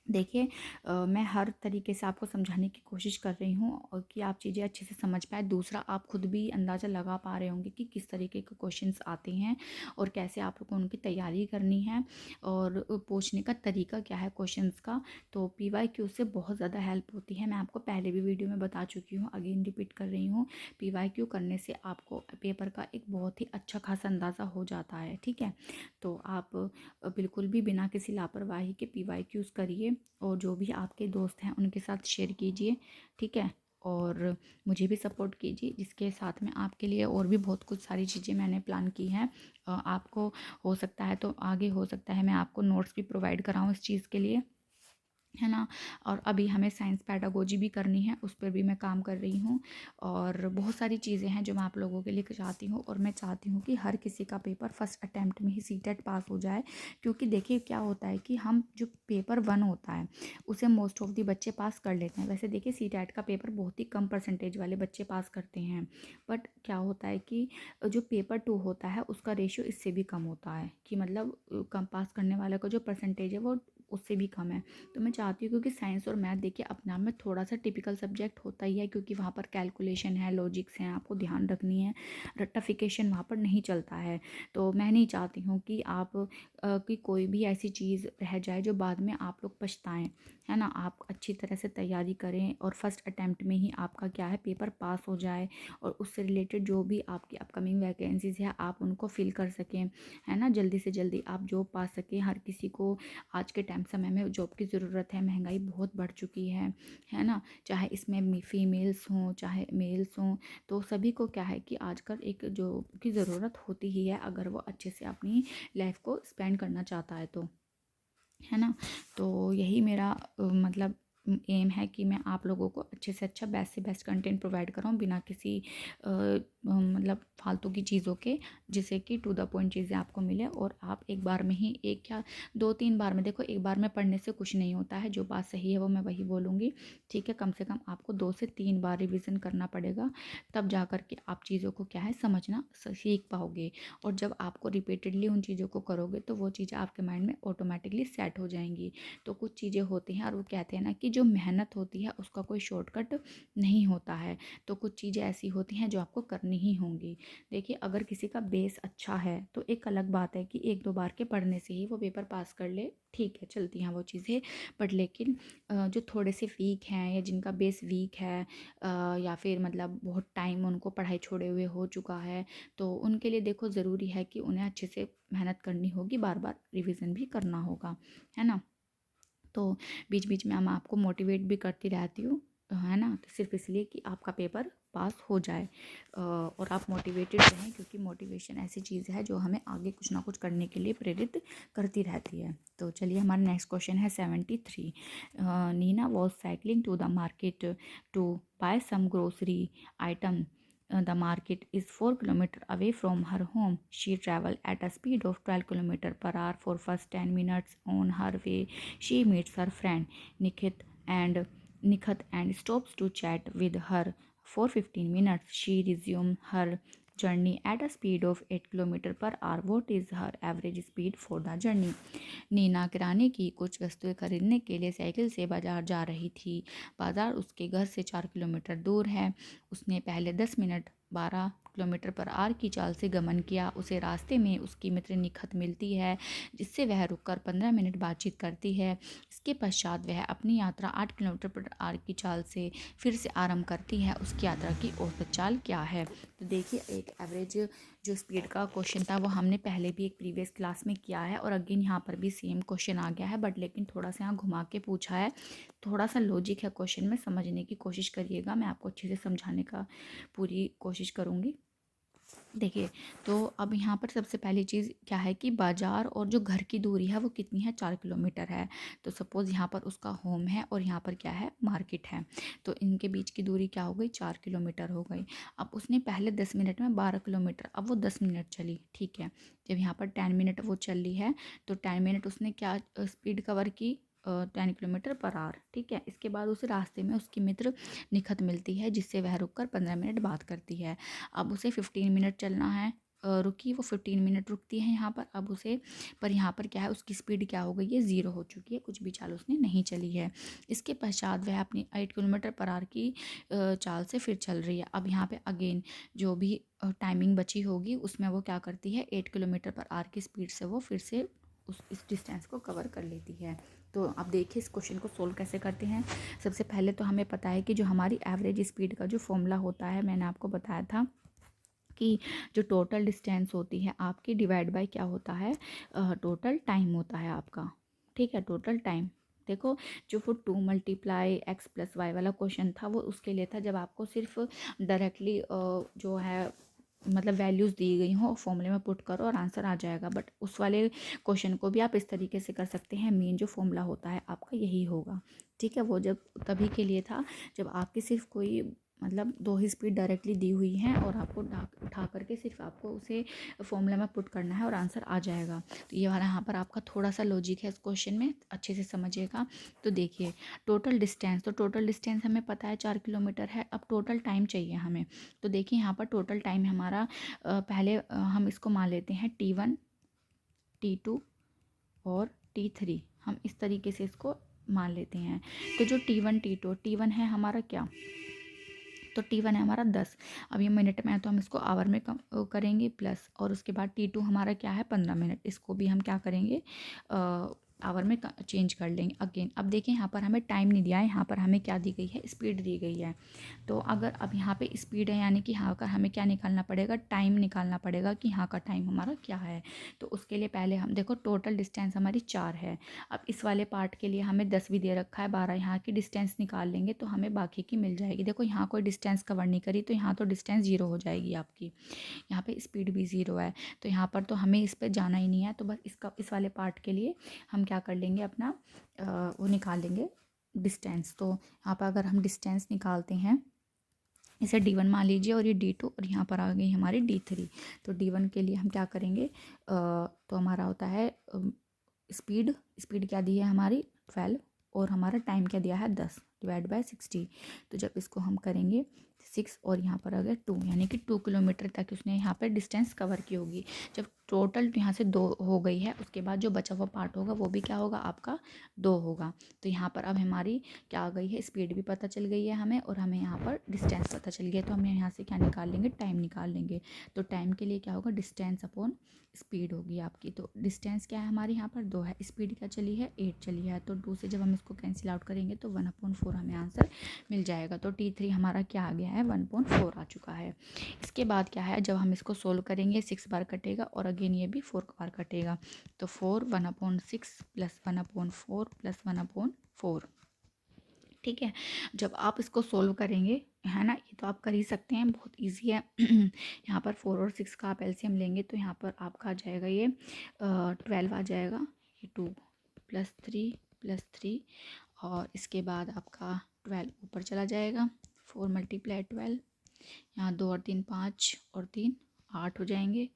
देखिए मैं हर तरीके से आपको समझाने की कोशिश कर रही हूँ और कि आप चीज़ें अच्छे से समझ पाएँ। दूसरा, आप खुद भी अंदाज़ा लगा पा रहे होंगे कि किस तरीके के क्वेश्चंस आते हैं और कैसे आप लोग को उनकी तैयारी करनी है और पूछने का तरीका क्या है क्वेश्चंस का। तो पीवाईक्यू से बहुत ज़्यादा हेल्प होती है। मैं आपको पहले भी वीडियो में बता चुकी हूँ, अगेन रिपीट कर रही हूँ। पीवाईक्यू करने से आपको पेपर का एक बहुत ही अच्छा खासा अंदाज़ा हो जाता है, ठीक है। तो आप बिल्कुल भी बिना किसी लापरवाही के पीवाईक्यूज़ करिए और जो भी आपके दोस्त हैं उनके साथ शेयर कीजिए, ठीक है। और मुझे भी सपोर्ट कीजिए, जिसके साथ में आपके लिए और भी बहुत कुछ सारी चीज़ें मैंने प्लान की हैं। आपको हो सकता है तो आगे हो सकता है मैं आपको नोट्स भी प्रोवाइड कराऊँ इस चीज़ के लिए, है ना। और अभी हमें साइंस पेडागोजी भी करनी है, उस पर भी मैं काम कर रही हूँ। और बहुत सारी चीज़ें हैं जो मैं आप लोगों के लिए चाहती हूँ और मैं चाहती हूँ कि हर किसी का पेपर फर्स्ट अटैम्प्ट में ही सीटेट पास हो जाए। क्योंकि देखिए क्या होता है कि हम जो पेपर 1 होता है उसे मोस्ट ऑफ दी बच्चे पास कर लेते हैं। वैसे देखिए सीटेट का पेपर बहुत ही कम परसेंटेज वाले बच्चे पास करते हैं, बट क्या होता है कि जो पेपर 2 होता है उसका रेशियो इससे भी कम होता है, कि मतलब कम पास करने वाले का जो परसेंटेज है वो उससे भी कम है। तो मैं चाहती हूँ, क्योंकि साइंस और मैथ देखिए अपने आप में थोड़ा सा टिपिकल सब्जेक्ट होता ही है, क्योंकि वहाँ पर कैलकुलेशन है, लॉजिक्स हैं, आपको ध्यान रखनी है, रट्टाफिकेशन वहाँ पर नहीं चलता है। तो मैं नहीं चाहती हूँ कि आप कि कोई भी ऐसी चीज़ रह जाए जो बाद में आप लोग पछताएं, है ना। आप अच्छी तरह से तैयारी करें और फर्स्ट अटैम्प्ट में ही आपका क्या है पेपर पास हो जाए और उससे रिलेटेड जो भी आपकी अपकमिंग वैकेंसीज़ है आप उनको फिल कर सकें, है ना। जल्दी से जल्दी आप जॉब पा सकें। हर किसी को आज के टाइम समय में जॉब की ज़रूरत है, महंगाई बहुत बढ़ चुकी है ना। चाहे इसमें फीमेल्स हों चाहे मेल्स हों, तो सभी को क्या है कि आजकल एक जॉब की ज़रूरत होती ही है, अगर वो अच्छे से अपनी लाइफ को स्पेंड करना चाहता है तो, है ना। तो यही मेरा मतलब एम है कि मैं आप लोगों को अच्छे से अच्छा बेस्ट से बेस्ट कंटेंट प्रोवाइड कराऊँ बिना किसी मतलब फालतू की चीज़ों के, जिससे कि टू द पॉइंट चीज़ें आपको मिले और आप एक बार में ही, एक या 2-3 बार में, देखो एक बार में पढ़ने से कुछ नहीं होता है, जो बात सही है वो मैं वही बोलूँगी, ठीक है। कम से कम आपको 2 से 3 बार रिविज़न करना पड़ेगा, तब जा कर के आप चीज़ों को क्या है समझना सीख पाओगे। और जब आपको रिपीटेडली उन चीज़ों को करोगे तो वो चीज़ें आपके माइंड में ऑटोमेटिकली सेट हो जाएंगी। तो कुछ चीज़ें होती हैं और वो कहते हैं ना कि जो मेहनत होती है उसका कोई शॉर्टकट नहीं होता है। तो कुछ चीज़ें ऐसी होती हैं जो आपको करनी ही होंगी। देखिए अगर किसी का बेस अच्छा है तो एक अलग बात है कि 1-2 बार के पढ़ने से ही वो पेपर पास कर ले, ठीक है, चलती हैं वो चीज़ें। बट लेकिन जो थोड़े से वीक हैं या जिनका बेस वीक है, या फिर मतलब बहुत टाइम उनको पढ़ाई छोड़े हुए हो चुका है, तो उनके लिए देखो ज़रूरी है कि उन्हें अच्छे से मेहनत करनी होगी, बार बार रिवीजन भी करना होगा, है ना। तो बीच बीच में मैं आपको मोटिवेट भी करती रहती हूँ, है ना, तो सिर्फ इसलिए कि आपका पेपर पास हो जाए और आप मोटिवेटेड रहें, क्योंकि मोटिवेशन ऐसी चीज़ है जो हमें आगे कुछ ना कुछ करने के लिए प्रेरित करती रहती है। तो चलिए हमारा नेक्स्ट क्वेश्चन है 73। Nina was cycling to the market to buy some grocery item. The market is 4 kilometers away from her home. She traveled at a speed of 12 kilometers per hour for first 10 minutes. On her way, she meets her friend and Nikhat and stops to chat with her for 15 minutes. She resumes her journey at a speed of 8 kilometers per hour. What is her average speed for the journey? Nina किराने की कुछ वस्तुएं खरीदने के लिए cycle से बाजार जा रही थी। बाजार उसके घर से 4 किलोमीटर दूर है। उसने पहले 10 मिनट 12 किलोमीटर पर आर की चाल से गमन किया। उसे रास्ते में उसकी मित्र निखत मिलती है, जिससे वह रुककर 15 मिनट बातचीत करती है। इसके पश्चात वह अपनी यात्रा 8 किलोमीटर पर आर की चाल से फिर से आरंभ करती है। उसकी यात्रा की औसत चाल क्या है? तो देखिए एक एवरेज जो स्पीड का क्वेश्चन था वो हमने पहले भी एक प्रीवियस क्लास में किया है और अगेन यहाँ पर भी सेम क्वेश्चन आ गया है, बट लेकिन थोड़ा सा यहाँ घुमा के पूछा है। थोड़ा सा लॉजिक है क्वेश्चन में, समझने की कोशिश करिएगा, मैं आपको अच्छे से समझाने का पूरी कोशिश करूँगी। देखिए तो अब यहाँ पर सबसे पहली चीज़ क्या है कि बाज़ार और जो घर की दूरी है वो कितनी है, 4 किलोमीटर है। तो सपोज़ यहाँ पर उसका होम है और यहाँ पर क्या है, मार्केट है। तो इनके बीच की दूरी क्या हो गई, 4 किलोमीटर हो गई। अब उसने पहले 10 मिनट में 12 किलोमीटर, अब वो 10 मिनट चली, ठीक है। जब यहाँ पर 10 मिनट वो चली है तो 10 मिनट उसने क्या स्पीड कवर की, 10 किलोमीटर पर आवर, ठीक है। इसके बाद उस रास्ते में उसकी मित्र निखत मिलती है, जिससे वह रुककर 15 मिनट बात करती है। अब उसे 15 मिनट चलना है रुकी, वो 15 मिनट रुकती है यहाँ पर। अब उसे पर यहाँ पर क्या है, उसकी स्पीड क्या हो गई है, 0 हो चुकी है, कुछ भी चाल उसने नहीं चली है। इसके पश्चात वह अपनी 8 किलोमीटर पर आवर की चाल से फिर चल रही है। अब यहाँ पे अगेन जो भी टाइमिंग बची होगी उसमें वो क्या करती है, 8 किलोमीटर पर आवर की स्पीड से वो फिर से इस डिस्टेंस को कवर कर लेती है। तो अब देखिए इस क्वेश्चन को सोल्व कैसे करते हैं। सबसे पहले तो हमें पता है कि जो हमारी एवरेज स्पीड का जो फॉर्मूला होता है, मैंने आपको बताया था कि जो टोटल डिस्टेंस होती है आपकी डिवाइड बाय क्या होता है, टोटल टाइम होता है आपका। ठीक है, टोटल टाइम। देखो जो वो 2 मल्टीप्लाई एक्स प्लस वाई वाला क्वेश्चन था वो उसके लिए था जब आपको सिर्फ डायरेक्टली जो है मतलब वैल्यूज़ दी गई हों फॉर्मूले में पुट करो और आंसर आ जाएगा। बट उस वाले क्वेश्चन को भी आप इस तरीके से कर सकते हैं, मेन जो फॉर्मूला होता है आपका यही होगा। ठीक है, वो जब तभी के लिए था जब आपकी सिर्फ कोई मतलब 2 ही स्पीड डायरेक्टली दी हुई हैं और आपको उठा करके सिर्फ आपको उसे फॉर्मूला में पुट करना है और आंसर आ जाएगा। तो ये वाला यहाँ पर आपका थोड़ा सा लॉजिक है इस क्वेश्चन में, अच्छे से समझिएगा। तो देखिए टोटल डिस्टेंस, तो टोटल डिस्टेंस हमें पता है 4 किलोमीटर है। अब टोटल टाइम चाहिए हमें। तो देखिए यहाँ पर टोटल टाइम हमारा पहले हम इसको मान लेते हैं T1 T2 और T3, हम इस तरीके से इसको मान लेते हैं। तो जो T1 T2 T1 है हमारा क्या, तो T1 है हमारा 10। अब ये मिनट में है तो हम इसको आवर में करेंगे प्लस, और उसके बाद T2 हमारा क्या है 15 मिनट, इसको भी हम क्या करेंगे आवर में चेंज कर लेंगे अगेन। अब देखिए यहाँ पर हमें टाइम नहीं दिया है, यहाँ पर हमें क्या दी गई है, स्पीड दी गई है। तो अगर अब यहाँ पे स्पीड है यानी कि यहाँ का हमें क्या निकालना पड़ेगा, टाइम निकालना पड़ेगा कि यहाँ का टाइम हमारा क्या है। तो उसके लिए पहले हम देखो टोटल डिस्टेंस हमारी 4 है। अब इस वाले पार्ट के लिए हमें 10 भी दे रखा है, 12 यहाँ की डिस्टेंस निकाल लेंगे तो हमें बाकी की मिल जाएगी। देखो यहाँ कोई डिस्टेंस कवर नहीं करी तो यहाँ तो डिस्टेंस 0 हो जाएगी आपकी, यहाँ पे स्पीड भी 0 है तो यहाँ पर तो हमें इस पर जाना ही नहीं है। तो बस इस वाले पार्ट के लिए हम क्या कर लेंगे, अपना वो निकाल लेंगे डिस्टेंस। तो यहाँ पर अगर हम डिस्टेंस निकालते हैं, इसे D1 मान लीजिए और ये D2 और यहाँ पर आ गई हमारी D3। तो D1 के लिए हम क्या करेंगे, तो हमारा होता है स्पीड, स्पीड क्या दी है हमारी 12 और हमारा टाइम क्या दिया है 10 डिवाइड बाय 60। तो जब इसको हम करेंगे 6 और यहाँ पर आ गया 2, यानी कि 2 किलोमीटर तक उसने यहाँ पर डिस्टेंस कवर की होगी। जब टोटल यहाँ से 2 हो गई है उसके बाद जो बचा हुआ पार्ट होगा वो भी क्या होगा आपका 2 होगा। तो यहाँ पर अब हमारी क्या आ गई है, स्पीड भी पता चल गई है हमें और हमें यहाँ पर डिस्टेंस पता चल गया। तो हम यहाँ से क्या निकाल लेंगे, टाइम निकाल लेंगे। तो टाइम के लिए क्या होगा, डिस्टेंस अपॉन स्पीड होगी आपकी। तो डिस्टेंस क्या है हमारी यहाँ पर 2 है, स्पीड क्या चली है 8 चली है। तो 2 से जब हम इसको कैंसिल आउट करेंगे तो 1/4 हमें आंसर मिल जाएगा। तो T3 हमारा क्या आ गया है, 1/4 आ चुका है। इसके बाद क्या है, जब हम इसको सोल्व करेंगे 6 बार कटेगा और अगेन ये भी 4 बार कटेगा। तो 4 1/6 प्लस 1/4 प्लस 1/4। ठीक है, जब आप इसको सोल्व करेंगे है ना, ये तो आप कर ही सकते हैं, बहुत इजी है। यहाँ पर 4 और 6 का आप एलसीएम लेंगे तो यहाँ पर आपका आ जाएगा ये 12 आ जाएगा, ये 2 + 3 और इसके बाद आपका 12 ऊपर चला जाएगा, 4 × 12, यहाँ 2 और 3 5 और 3 8 हो जाएंगे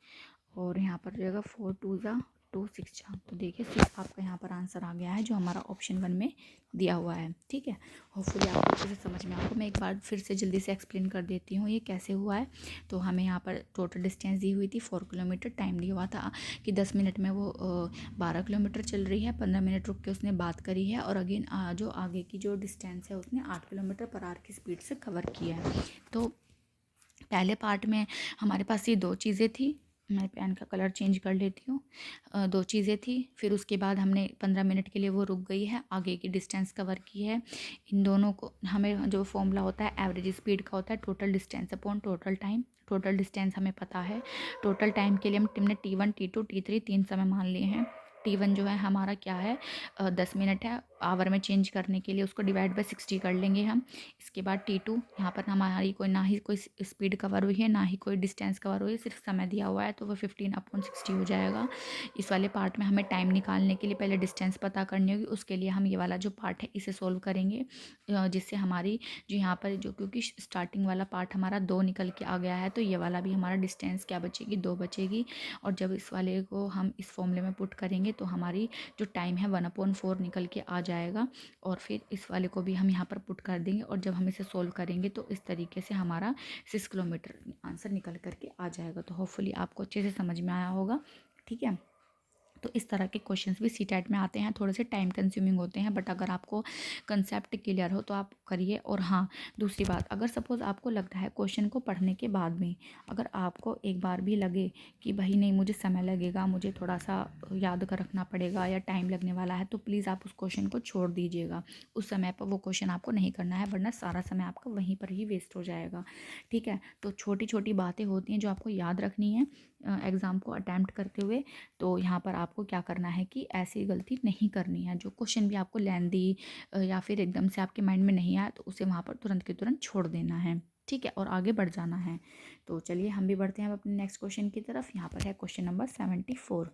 और यहाँ पर जाएगा 4 2 ज़ा 2 6 जा। तो देखिए 6 आपका यहाँ पर आंसर आ गया है जो हमारा ऑप्शन 1 में दिया हुआ है। ठीक है, होपफुली आपको अच्छे से समझ में आपको मैं एक बार फिर से जल्दी से एक्सप्लेन कर देती हूँ ये कैसे हुआ है। तो हमें यहाँ पर टोटल डिस्टेंस दी हुई थी 4 किलोमीटर, टाइम दिया हुआ था कि 10 मिनट में वो 12 किलोमीटर चल रही है, 15 मिनट रुक के उसने बात करी है और अगेन जो आगे की जो डिस्टेंस है उसने 8 किलोमीटर पर आवर की स्पीड से कवर किया है। तो पहले पार्ट में हमारे पास ये 2 चीज़ें थी, मैं पेन का कलर चेंज कर लेती हूँ, 2 चीज़ें थी। फिर उसके बाद हमने 15 मिनट के लिए वो रुक गई है, आगे की डिस्टेंस कवर की है। इन दोनों को हमें जो फॉर्मूला होता है एवरेज स्पीड का होता है total distance upon total time. Total distance हमें पता है, टोटल टाइम के लिए हमने T1 T2 T3 3 समय मान लिए हैं। T1 जो है हमारा क्या है 10 मिनट है, आवर में चेंज करने के लिए उसको डिवाइड बाय 60 कर लेंगे हम। इसके बाद T2 यहाँ पर हमारी कोई ना ही कोई स्पीड कवर हुई है ना ही कोई डिस्टेंस कवर हुई है, सिर्फ समय दिया हुआ है तो वो 15/60 हो जाएगा। इस वाले पार्ट में हमें टाइम निकालने के लिए पहले डिस्टेंस पता करनी होगी, उसके लिए हम ये वाला जो पार्ट है इसे सोल्व करेंगे, जिससे हमारी जो यहाँ पर जो क्योंकि स्टार्टिंग वाला पार्ट हमारा 2 निकल के आ गया है तो ये वाला भी हमारा डिस्टेंस क्या बचेगी 2 बचेगी। और जब इस वाले को हम इस फॉर्मूले में पुट करेंगे तो हमारी जो टाइम है 1/4 निकल के आ जाएगा और फिर इस वाले को भी हम यहाँ पर पुट कर देंगे और जब हम इसे सोल्व करेंगे तो इस तरीके से हमारा 6 किलोमीटर आंसर निकल करके आ जाएगा। तो होपफुली आपको अच्छे से समझ में आया होगा। ठीक है, तो इस तरह के क्वेश्चंस भी सीटेट में आते हैं, थोड़े से टाइम कंज्यूमिंग होते हैं, बट अगर आपको कंसेप्ट क्लियर हो तो आप करिए। और हाँ, दूसरी बात, अगर सपोज़ आपको लगता है क्वेश्चन को पढ़ने के बाद में अगर आपको एक बार भी लगे कि भाई नहीं मुझे समय लगेगा, मुझे थोड़ा सा याद कर रखना पड़ेगा या टाइम लगने वाला है, तो प्लीज़ आप उस क्वेश्चन को छोड़ दीजिएगा। उस समय पर वो क्वेश्चन आपको नहीं करना है, वरना सारा समय आपका वहीं पर ही वेस्ट हो जाएगा। ठीक है, तो छोटी छोटी बातें होती हैं जो आपको याद रखनी है एग्ज़ाम को अटैम्प्ट करते हुए। तो यहाँ पर आपको क्या करना है कि ऐसी गलती नहीं करनी है। जो क्वेश्चन भी आपको लेंदी या फिर एकदम से आपके माइंड में नहीं आया तो उसे वहाँ पर तुरंत के तुरंत छोड़ देना है। ठीक है, और आगे बढ़ जाना है। तो चलिए हम भी बढ़ते हैं अपने नेक्स्ट क्वेश्चन की तरफ। यहाँ पर है क्वेश्चन नंबर 74।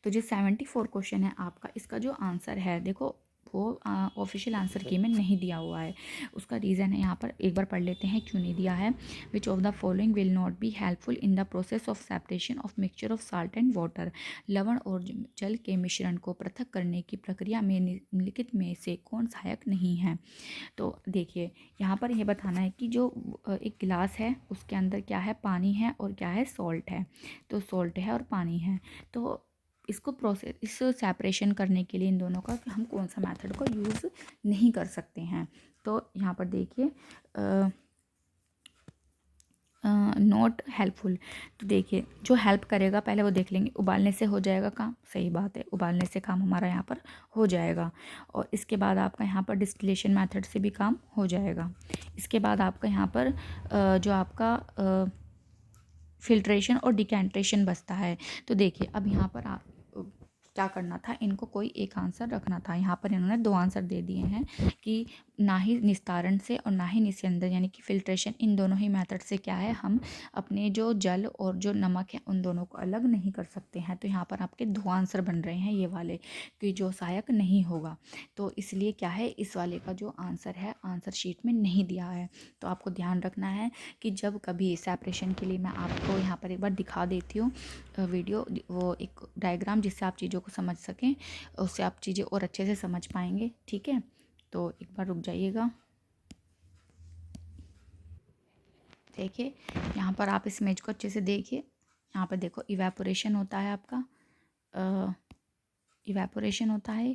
तो जो 74 क्वेश्चन है आपका, इसका जो आंसर है देखो, वो ऑफिशियल आंसर की में नहीं दिया हुआ है। उसका रीज़न है, यहाँ पर एक बार पढ़ लेते हैं क्यों नहीं दिया है। विच of the following will not be helpful in the process of separation of mixture of salt and water. लवण और जल के मिश्रण को पृथक करने की प्रक्रिया में निम्नलिखित में से कौन सहायक नहीं है। तो देखिए, यहाँ पर यह बताना है कि जो एक गिलास है उसके अंदर क्या है, पानी है और क्या है, सॉल्ट है। तो सॉल्ट है और पानी है, तो इसको प्रोसेस, इस सेपरेशन करने के लिए इन दोनों का हम कौन सा मेथड को यूज़ नहीं कर सकते हैं। तो यहाँ पर देखिए नॉट हेल्पफुल। तो देखिए, जो हेल्प करेगा पहले वो देख लेंगे। उबालने से हो जाएगा काम, सही बात है, उबालने से काम हमारा यहाँ पर हो जाएगा। और इसके बाद आपका यहाँ पर डिस्टिलेशन मेथड से भी काम हो जाएगा। इसके बाद आपका यहाँ पर जो आपका फिल्ट्रेशन और डिकैंटेशन बचता है। तो देखिए, अब यहाँ पर आप क्या करना था, इनको कोई एक आंसर रखना था। यहाँ पर इन्होंने 2 आंसर दे दिए हैं कि ना ही निस्तारण से और ना ही निस्यंदन यानी कि फिल्ट्रेशन, इन दोनों ही मेथड से क्या है, हम अपने जो जल और जो नमक है उन दोनों को अलग नहीं कर सकते हैं। तो यहाँ पर आपके 2 आंसर बन रहे हैं ये वाले, कि जो सहायक नहीं होगा। तो इसलिए क्या है, इस वाले का जो आंसर है आंसर शीट में नहीं दिया है। तो आपको ध्यान रखना है कि जब कभी सेपरेशन के लिए, मैं आपको यहाँ पर एक बार दिखा देती हूँ वीडियो, वो एक डायग्राम, जिससे आप चीज़ों को समझ सकें, उससे आप चीज़ें और अच्छे से समझ पाएंगे। ठीक है, तो एक बार रुक जाइएगा। देखिए, यहाँ पर आप इस इमेज को अच्छे से देखिए। यहाँ पर देखो, इवेपोरेशन होता है आपका, इवेपोरेशन होता है,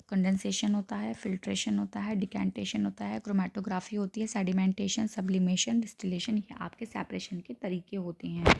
कंडेंसेशन होता है, फिल्ट्रेशन होता है, डिकैंटेशन होता है, क्रोमेटोग्राफी होती है, सेडिमेंटेशन, सब्लिमेशन, डिस्टिलेशन, ये आपके सेपरेशन के तरीके होते हैं।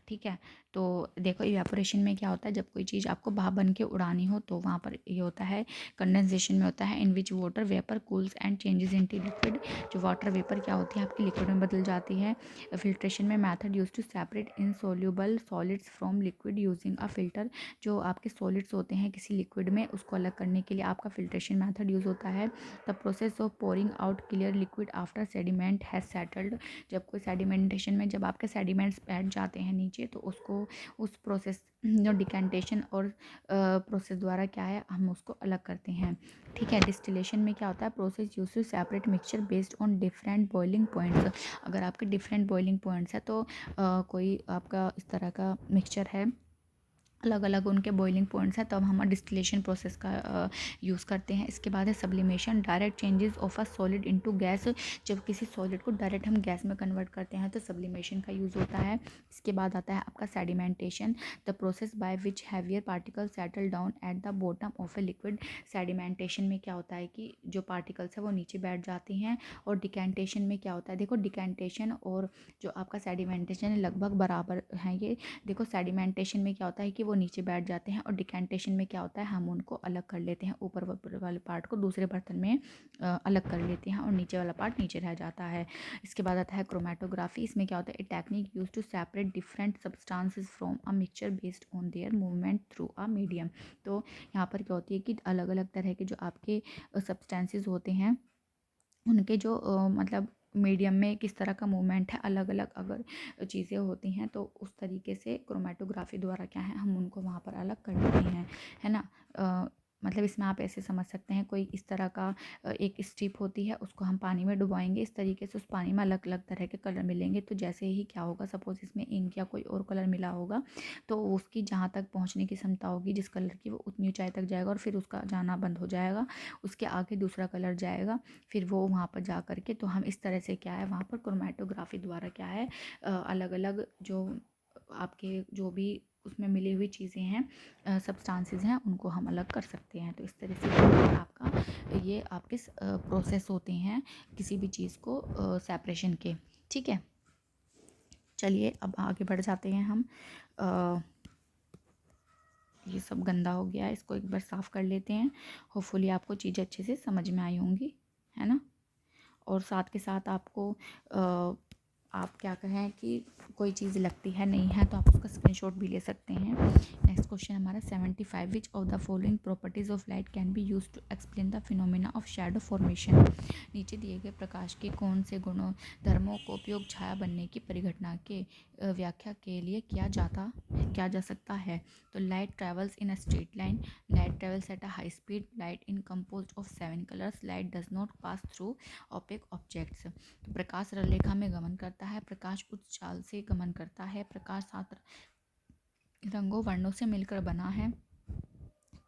ठीक है, तो देखो, इवेपोरेशन में क्या होता है, जब कोई चीज़ आपको भाप बन के उड़ानी हो तो वहाँ पर ये होता है। कंडेंसेशन में होता है, in which water vapour cools and changes into liquid, जो वाटर वेपर क्या होती है आपकी लिक्विड में बदल जाती है। फिल्ट्रेशन में method use to separate insoluble solids from liquid using a filter, जो आपके सॉलिड्स होते हैं किसी लिक्विड में, उसको अलग करने के लिए आपका फिल्ट्रेशन मेथड यूज़ होता है। The process of pouring out clear liquid after sediment has settled, जब कोई सेडिमेंटेशन में जब आपके सेडिमेंट्स बैठ जाते हैं नीचे, तो उसको उस प्रोसेस जो डिकैंटेशन और प्रोसेस द्वारा क्या है, हम उसको अलग करते हैं। ठीक है, डिस्टिलेशन में क्या होता है, process use to separate mixture based on different boiling points. अगर आपके डिफरेंट बॉइलिंग पॉइंट्स है तो कोई आपका इस तरह का मिक्सचर है, अलग अलग उनके बॉइलिंग पॉइंट्स हैं, तब हम डिस्टिलेशन प्रोसेस का यूज़ करते हैं। इसके बाद है sublimation, direct changes of a solid into gas, जब किसी सॉलिड को डायरेक्ट हम गैस में कन्वर्ट करते हैं तो सब्लिमेशन का यूज़ होता है। इसके बाद आता है आपका sedimentation, the process by which heavier particle settle down at the bottom of a liquid. Sedimentation में क्या होता है कि जो पार्टिकल्स है वो नीचे बैठ जाते हैं। और डिकैंटेशन में क्या होता है, देखो डिकैंटेशन और जो आपका सेडिमेंटेशन है लगभग बराबर हैं ये। देखो, सेडिमेंटेशन में क्या होता है कि वो नीचे बैठ जाते हैं, और डिकैंटेशन में क्या होता है, हम उनको अलग कर लेते हैं, ऊपर वाले पार्ट को दूसरे बर्तन में अलग कर लेते हैं और नीचे वाला पार्ट नीचे रह जाता है। इसके बाद आता है क्रोमेटोग्राफी, इसमें क्या होता है, a technique use to separate different substances from a mixture based on their movement through a medium. तो यहाँ पर क्या होती है कि अलग अलग तरह के जो आपके सब्सटेंसेस होते हैं, उनके जो मतलब मीडियम में किस तरह का मूवमेंट है, अलग अलग अगर चीज़ें होती हैं तो उस तरीके से क्रोमेटोग्राफी द्वारा क्या है, हम उनको वहाँ पर अलग कर लेते हैं, है ना। मतलब इसमें आप ऐसे समझ सकते हैं, कोई इस तरह का एक स्ट्रिप होती है, उसको हम पानी में डुबाएंगे, इस तरीके से उस पानी में अलग अलग तरह के कलर मिलेंगे। तो जैसे ही क्या होगा, सपोज़ इसमें इंक या कोई और कलर मिला होगा तो उसकी जहाँ तक पहुँचने की क्षमता होगी जिस कलर की, वो उतनी ऊंचाई तक जाएगा और फिर उसका जाना बंद हो जाएगा, उसके आगे दूसरा कलर जाएगा, फिर वो वहाँ पर जा कर के, तो हम इस तरह से क्या है वहाँ पर क्रोमेटोग्राफी द्वारा क्या है अलग अलग जो आपके जो भी उसमें मिली हुई चीज़ें हैं, सब्सटेंसेस हैं, उनको हम अलग कर सकते हैं। तो इस तरह से आपका ये आपके प्रोसेस होते हैं किसी भी चीज़ को सेपरेशन के। ठीक है, चलिए अब आगे बढ़ जाते हैं हम। ये सब गंदा हो गया है, इसको एक बार साफ़ कर लेते हैं। होपफुली आपको चीज़ें अच्छे से समझ में आई होंगी, है ना। और साथ के साथ आपको आप क्या कहें कि कोई चीज़ लगती है नहीं है तो आप उसका स्क्रीनशॉट भी ले सकते हैं। नेक्स्ट क्वेश्चन हमारा 75, which of the following properties of light can be use to explain the phenomena of shadow formation. नीचे दिए गए प्रकाश के कौन से गुणों धर्मों को उपयोग छाया बनने की परिघटना के व्याख्या के लिए किया जा सकता है। तो light travels in a straight line, light travels at a high speed, light in composed of 7 colours, light does not pass through opaque objects. तो प्रकाश रेखा में गमन करता है, प्रकाश उच्च चाल से गमन करता है, प्रकाश 7 रंगों वर्णों से मिलकर बना है,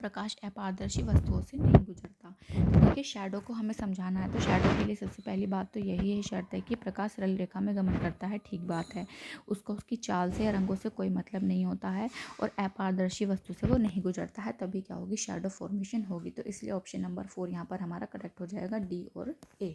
प्रकाश अपारदर्शी वस्तुओं से नहीं गुजरता। तो देखिए शैडो को हमें समझाना है, तो शैडो के लिए सबसे पहली बात तो यही है, शर्त है कि प्रकाश सरल रेखा में गमन करता है, ठीक बात है, उसको उसकी चाल से या रंगों से कोई मतलब नहीं होता है, और अपारदर्शी वस्तु से वो नहीं गुजरता है, तभी क्या होगी, शैडो फॉर्मेशन होगी। तो इसलिए ऑप्शन नंबर 4 यहाँ पर हमारा करेक्ट हो जाएगा, डी और ए।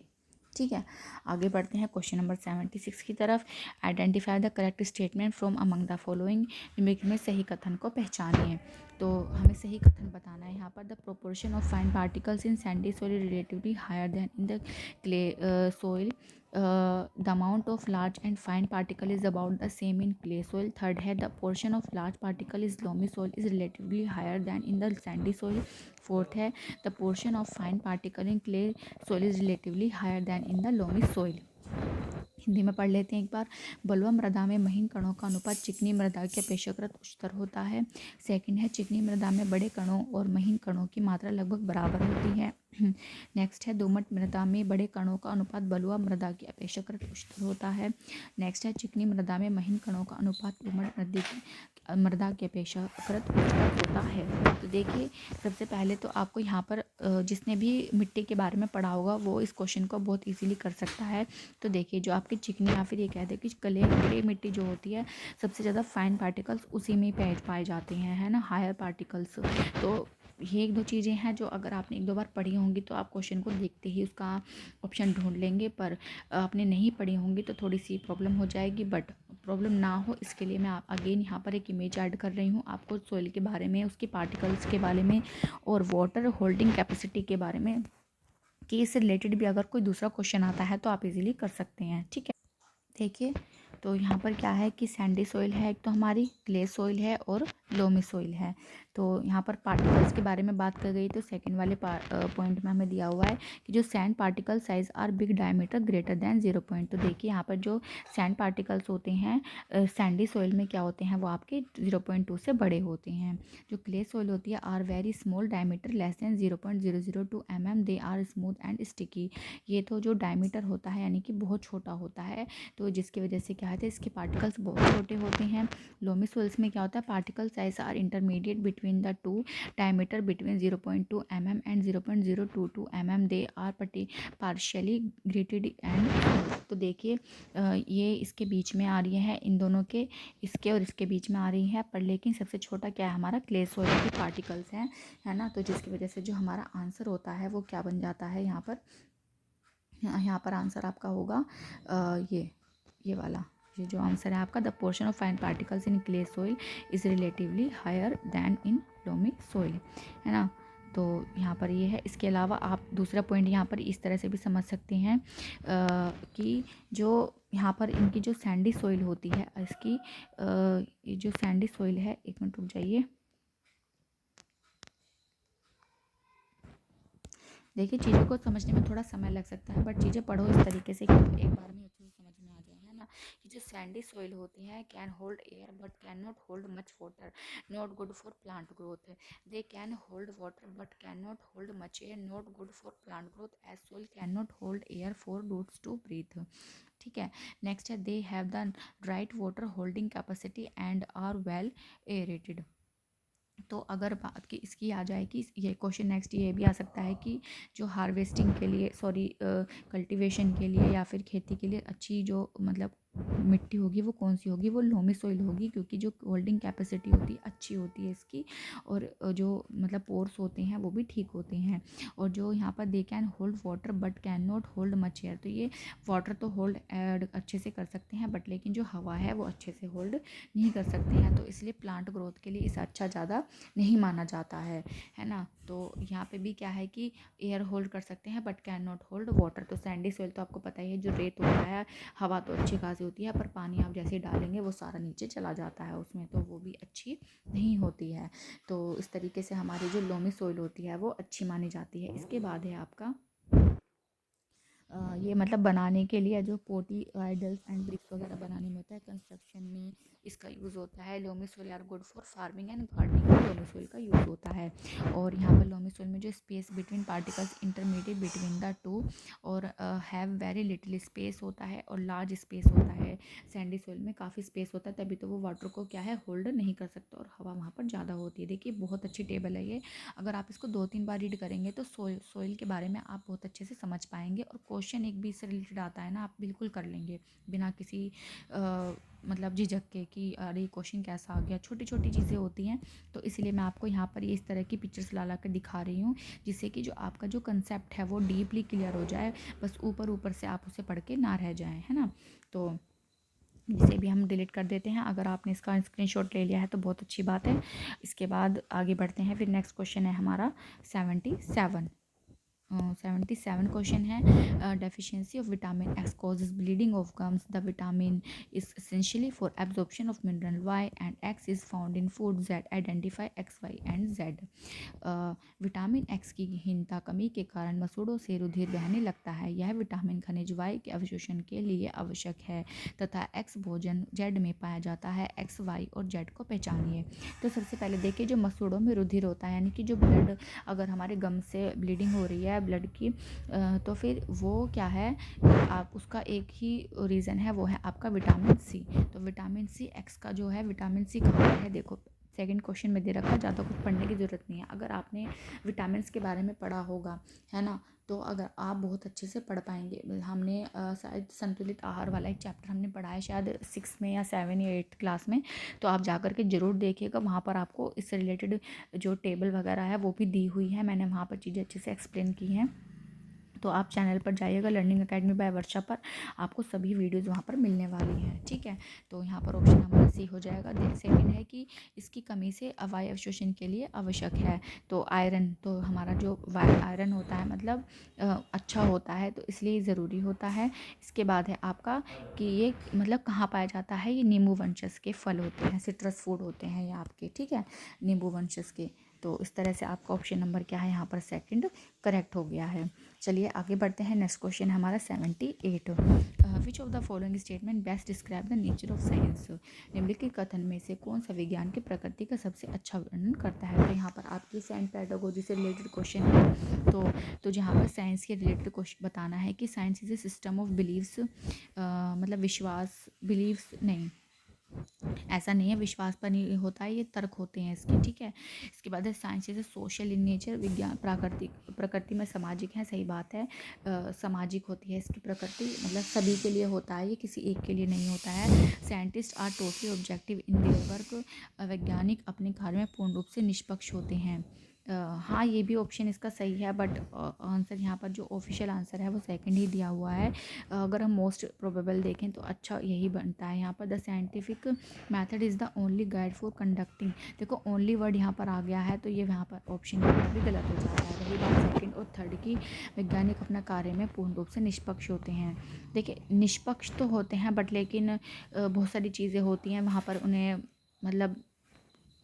ठीक है, आगे बढ़ते हैं क्वेश्चन नंबर 76 की तरफ। Identify the correct statement from among the following, निम्नलिखित में सही कथन को पहचानिए। तो हमें सही कथन बताना है यहाँ पर। The proportion of fine particles in sandy soil relatively higher than in the clay soil, the amount of large and fine particle is about the same in clay soil. Third है the portion of large particle is loamy soil is relatively higher than in the sandy soil. Fourth है the portion of fine particle in clay soil is relatively higher than in the loamy soil. Hindi में पढ़ लेते हैं एक बार। बलुआ मृदा में महीन कणों का अनुपात चिकनी मृदा के अपेक्षाकृत उच्चतर होता है। सेकंड है चिकनी मृदा में बड़े कणों और महीन कणों की मात्रा लगभग बराबर होती है। नेक्स्ट है दोमट मृदा में बड़े कणों का अनुपात बलुआ मृदा की अपेक्षाकृत उच्चतर होता है। नेक्स्ट है चिकनी मृदा में महीन कणों का अनुपात दोमट मृदा की अपेक्षाकृत उच्चतर होता है। तो देखिए सबसे पहले तो आपको यहाँ पर जिसने भी मिट्टी के बारे में पढ़ा होगा वो इस क्वेश्चन को बहुत इजीली कर सकता है। तो देखिए जो आपकी चिकनी या फिर ये कहते हैं कि क्ले मिट्टी जो होती है, सबसे ज़्यादा फाइन पार्टिकल्स उसी में पाए जाते हैं, है ना, हायर पार्टिकल्स। तो ये एक दो चीज़ें हैं जो अगर आपने एक दो बार पढ़ी होंगी तो आप क्वेश्चन को देखते ही उसका ऑप्शन ढूंढ लेंगे, पर आपने नहीं पढ़ी होंगी तो थोड़ी सी प्रॉब्लम हो जाएगी। बट प्रॉब्लम ना हो इसके लिए मैं अगेन यहाँ पर एक इमेज ऐड कर रही हूँ आपको सॉइल के बारे में, उसके पार्टिकल्स के बारे में और वाटर होल्डिंग कैपेसिटी के बारे में, कि इससे रिलेटेड भी अगर कोई दूसरा क्वेश्चन आता है तो आप इजीली कर सकते हैं। ठीक है, देखिए तो यहाँ पर क्या है कि सैंडी सॉइल है, एक तो हमारी क्ले सॉइल है और लोमी सॉइल है। तो यहाँ पर पार्टिकल्स के बारे में बात कर गई तो सेकंड वाले पॉइंट में हमें दिया हुआ है कि जो sand particle size are big diameter greater than 0 point. तो देखिए यहाँ पर जो सैंड पार्टिकल्स होते हैं सैंडी सॉइल में क्या होते हैं, वो आपके 0.2 से बड़े होते हैं। जो क्ले सॉइल होती है are very small diameter less than 0.002 mm, they are smooth and sticky. ये तो जो डायमीटर होता है यानी कि बहुत छोटा होता है, तो जिसकी वजह से क्या होता है इसके पार्टिकल्स बहुत छोटे होते हैं। लोमी सॉइल्स में क्या होता है, particle size are intermediate between the two, diameter between 0.2 mm and 0.022 mm, they are partially graded and. तो देखिए ये इसके बीच में आ रही है, इन दोनों के, इसके और इसके बीच में आ रही है, पर लेकिन सबसे छोटा क्या है हमारा क्ले सॉइल के पार्टिकल्स हैं, है ना। तो जिसकी वजह से जो हमारा आंसर होता है वो क्या बन जाता है, यहाँ पर आंसर आपका होगा ये वाला, ये जो आंसर है आपका, the portion of fine particles in clay soil is relatively higher than in loamy soil, है ना। तो यहाँ पर ये है। इसके अलावा आप दूसरा पॉइंट यहाँ पर इस तरह से भी समझ सकते हैं कि जो यहाँ पर इनकी जो सैंडी सॉइल होती है, इसकी ये जो सैंडी सॉइल है, एक मिनट रुक जाइए, देखिए चीज़ों को समझने में थोड़ा समय लग सकता है, बट चीज़ें पढ़ो इस तरीके से कि आपको एक बार में अच्छे से समझ में आ जाए, है ना। कि जो सैंडी सॉइल होती है can hold air but can not hold much water, not good for plant growth. They can hold water but can not hold much air, not good for plant growth as soil can not hold air for roots to breathe. ठीक है। Next है they have the right water holding capacity and are well aerated. तो अगर बात की इसकी आ जाए कि ये क्वेश्चन नेक्स्ट ये भी आ सकता है कि जो हार्वेस्टिंग के लिए कल्टीवेशन के लिए या फिर खेती के लिए अच्छी जो मतलब मिट्टी होगी वो कौन सी होगी, वो लोमी सॉइल होगी, क्योंकि जो होल्डिंग कैपेसिटी होती है अच्छी होती है इसकी, और जो मतलब पोर्स होते हैं वो भी ठीक होते हैं। और जो यहाँ पर दे can hold water but can not hold much air, तो ये वाटर तो होल्ड अच्छे से कर सकते हैं, बट लेकिन जो हवा है वो अच्छे से होल्ड नहीं कर सकते हैं, तो इसलिए प्लांट ग्रोथ के लिए इसे अच्छा ज़्यादा नहीं माना जाता है ना। तो यहाँ पे भी क्या है कि एयर होल्ड कर सकते हैं but can not hold water. तो सैंडी सोइल तो आपको पता ही है, जो रेत होता है, हवा तो अच्छी खासी होती है, पर पानी आप जैसे डालेंगे वो सारा नीचे चला जाता है उसमें, तो वो भी अच्छी नहीं होती है। तो इस तरीके से हमारी जो लोमी सोइल होती है वो अच्छी मानी जाती है। इसके बाद है आपका ये मतलब बनाने के लिए जो पोटी आइडल्स एंड ब्रिक्स वगैरह बनाने में होता है, कंस्ट्रक्शन में इसका यूज़ होता है। Loamy soil are good for farming and gardening में लोमी सोइल का यूज़ होता है। और यहाँ पर लोमी सोइल में जो space between particles intermediate between the two, और हैव वेरी लिटिल स्पेस होता है और लार्ज स्पेस होता है। सैंडी सोइल में काफ़ी स्पेस होता है, तभी तो वो वाटर को क्या है होल्ड नहीं कर सकता, और हवा वहाँ पर ज़्यादा होती है। देखिए बहुत अच्छी टेबल है ये, अगर आप इसको 2-3 बार रीड करेंगे तो सोइल के बारे में आप बहुत अच्छे से समझ पाएंगे, और क्वेश्चन एक भी इससे रिलेटेड आता है ना आप बिल्कुल कर लेंगे बिना किसी मतलब झिझक के कि अरे क्वेश्चन कैसा आ गया। छोटी छोटी चीज़ें होती हैं, तो इसलिए मैं आपको यहाँ पर ये इस तरह की पिक्चर्स ला कर दिखा रही हूँ, जिससे कि जो आपका जो कंसेप्ट है वो डीपली क्लियर हो जाए, बस ऊपर ऊपर से आप उसे पढ़ के ना रह जाएं, है ना। तो जिसे भी हम डिलीट कर देते हैं, अगर आपने इसका स्क्रीनशॉट ले लिया है तो बहुत अच्छी बात है। इसके बाद आगे बढ़ते हैं, फिर नेक्स्ट क्वेश्चन है हमारा 77। 77 क्वेश्चन है deficiency of vitamin X causes bleeding of gums, the vitamin is essentially for absorption of mineral Y and X is found in food Z, identify X Y and Z. Vitamin X की हीनता कमी के कारण मसूड़ों से रुधिर बहने लगता है, यह विटामिन खनिज वाई के अवशोषण के लिए आवश्यक है तथा एक्स भोजन जेड में पाया जाता है, एक्स वाई और जेड को पहचानिए। तो सबसे पहले देखिए जो मसूड़ों में रुधिर होता है, यानी कि जो ब्लड, अगर हमारे गम से ब्लीडिंग हो रही है ब्लड की, तो फिर वो क्या है, आप उसका एक ही रीज़न है, वो है आपका विटामिन सी। तो विटामिन सी एक्स का जो है विटामिन सी कहाँ पर है, देखो सेकंड क्वेश्चन में दे रखा, ज़्यादा कुछ पढ़ने की ज़रूरत नहीं है। अगर आपने विटामिन के बारे में पढ़ा होगा, है ना, तो अगर आप बहुत अच्छे से पढ़ पाएंगे। हमने शायद संतुलित आहार वाला एक चैप्टर हमने पढ़ा है शायद 6 में या 7 या 8 क्लास में, तो आप जा कर के ज़रूर देखिएगा, वहाँ पर आपको इससे रिलेटेड जो टेबल वगैरह है वो भी दी हुई है, मैंने वहाँ पर चीज़ें अच्छे से एक्सप्लेन की हैं। तो आप चैनल पर जाइएगा लर्निंग एकेडमी बाय वर्षा पर, आपको सभी वीडियोज़ वहाँ पर मिलने वाली हैं, ठीक है। तो यहाँ पर ऑप्शन हमारा सी हो जाएगा। सेकेंड है कि इसकी कमी से अवायव अवशोषण के लिए आवश्यक है, तो आयरन, तो हमारा जो आयरन होता है मतलब अच्छा होता है, तो इसलिए ज़रूरी होता है। इसके बाद है आपका कि ये मतलब कहाँ पाया जाता है, ये नींबू वंशज के फल होते हैं, सिट्रस फूड होते हैं ये आपके, ठीक है, नींबू वंशज के। तो इस तरह से आपका ऑप्शन नंबर क्या है यहाँ पर सेकंड करेक्ट हो गया है। चलिए आगे बढ़ते हैं। नेक्स्ट क्वेश्चन है हमारा 78। विच of the following statement best describe the nature of science, निम्नलिखित कथन में से कौन सा विज्ञान की प्रकृति का सबसे अच्छा वर्णन करता है। तो यहाँ पर आपकी साइंस पेडागोजी से रिलेटेड क्वेश्चन है, तो जहाँ पर साइंस के रिलेटेड क्वेश्चन बताना है कि science is a system of beliefs, मतलब विश्वास, बिलीव्स नहीं, ऐसा नहीं है, विश्वास पर नहीं होता है, ये तर्क होते हैं इसके, ठीक है। इसके बाद है science is social in nature, विज्ञान प्राकृतिक, प्रकृति में सामाजिक है, सही बात है, सामाजिक होती है इसकी प्रकृति, मतलब सभी के लिए होता है, ये किसी एक के लिए नहीं होता है। Scientist are totally objective in their work, वैज्ञानिक अपने कार्य में पूर्ण रूप से निष्पक्ष होते हैं। हाँ ये भी ऑप्शन इसका सही है, बट आंसर यहाँ पर जो ऑफिशियल आंसर है वो सेकंड ही दिया हुआ है। अगर हम मोस्ट प्रोबेबल देखें तो अच्छा यही बनता है यहाँ पर। The scientific method is the only guide for conducting, देखो ओनली वर्ड यहाँ पर आ गया है, तो ये यहाँ पर ऑप्शन यहाँ भी गलत हो जाता है। रही बात सेकंड और थर्ड की, वैज्ञानिक अपना कार्य में पूर्ण रूप से निष्पक्ष होते हैं। देखिए निष्पक्ष तो होते हैं, बट लेकिन बहुत सारी चीज़ें होती हैं वहाँ पर उन्हें मतलब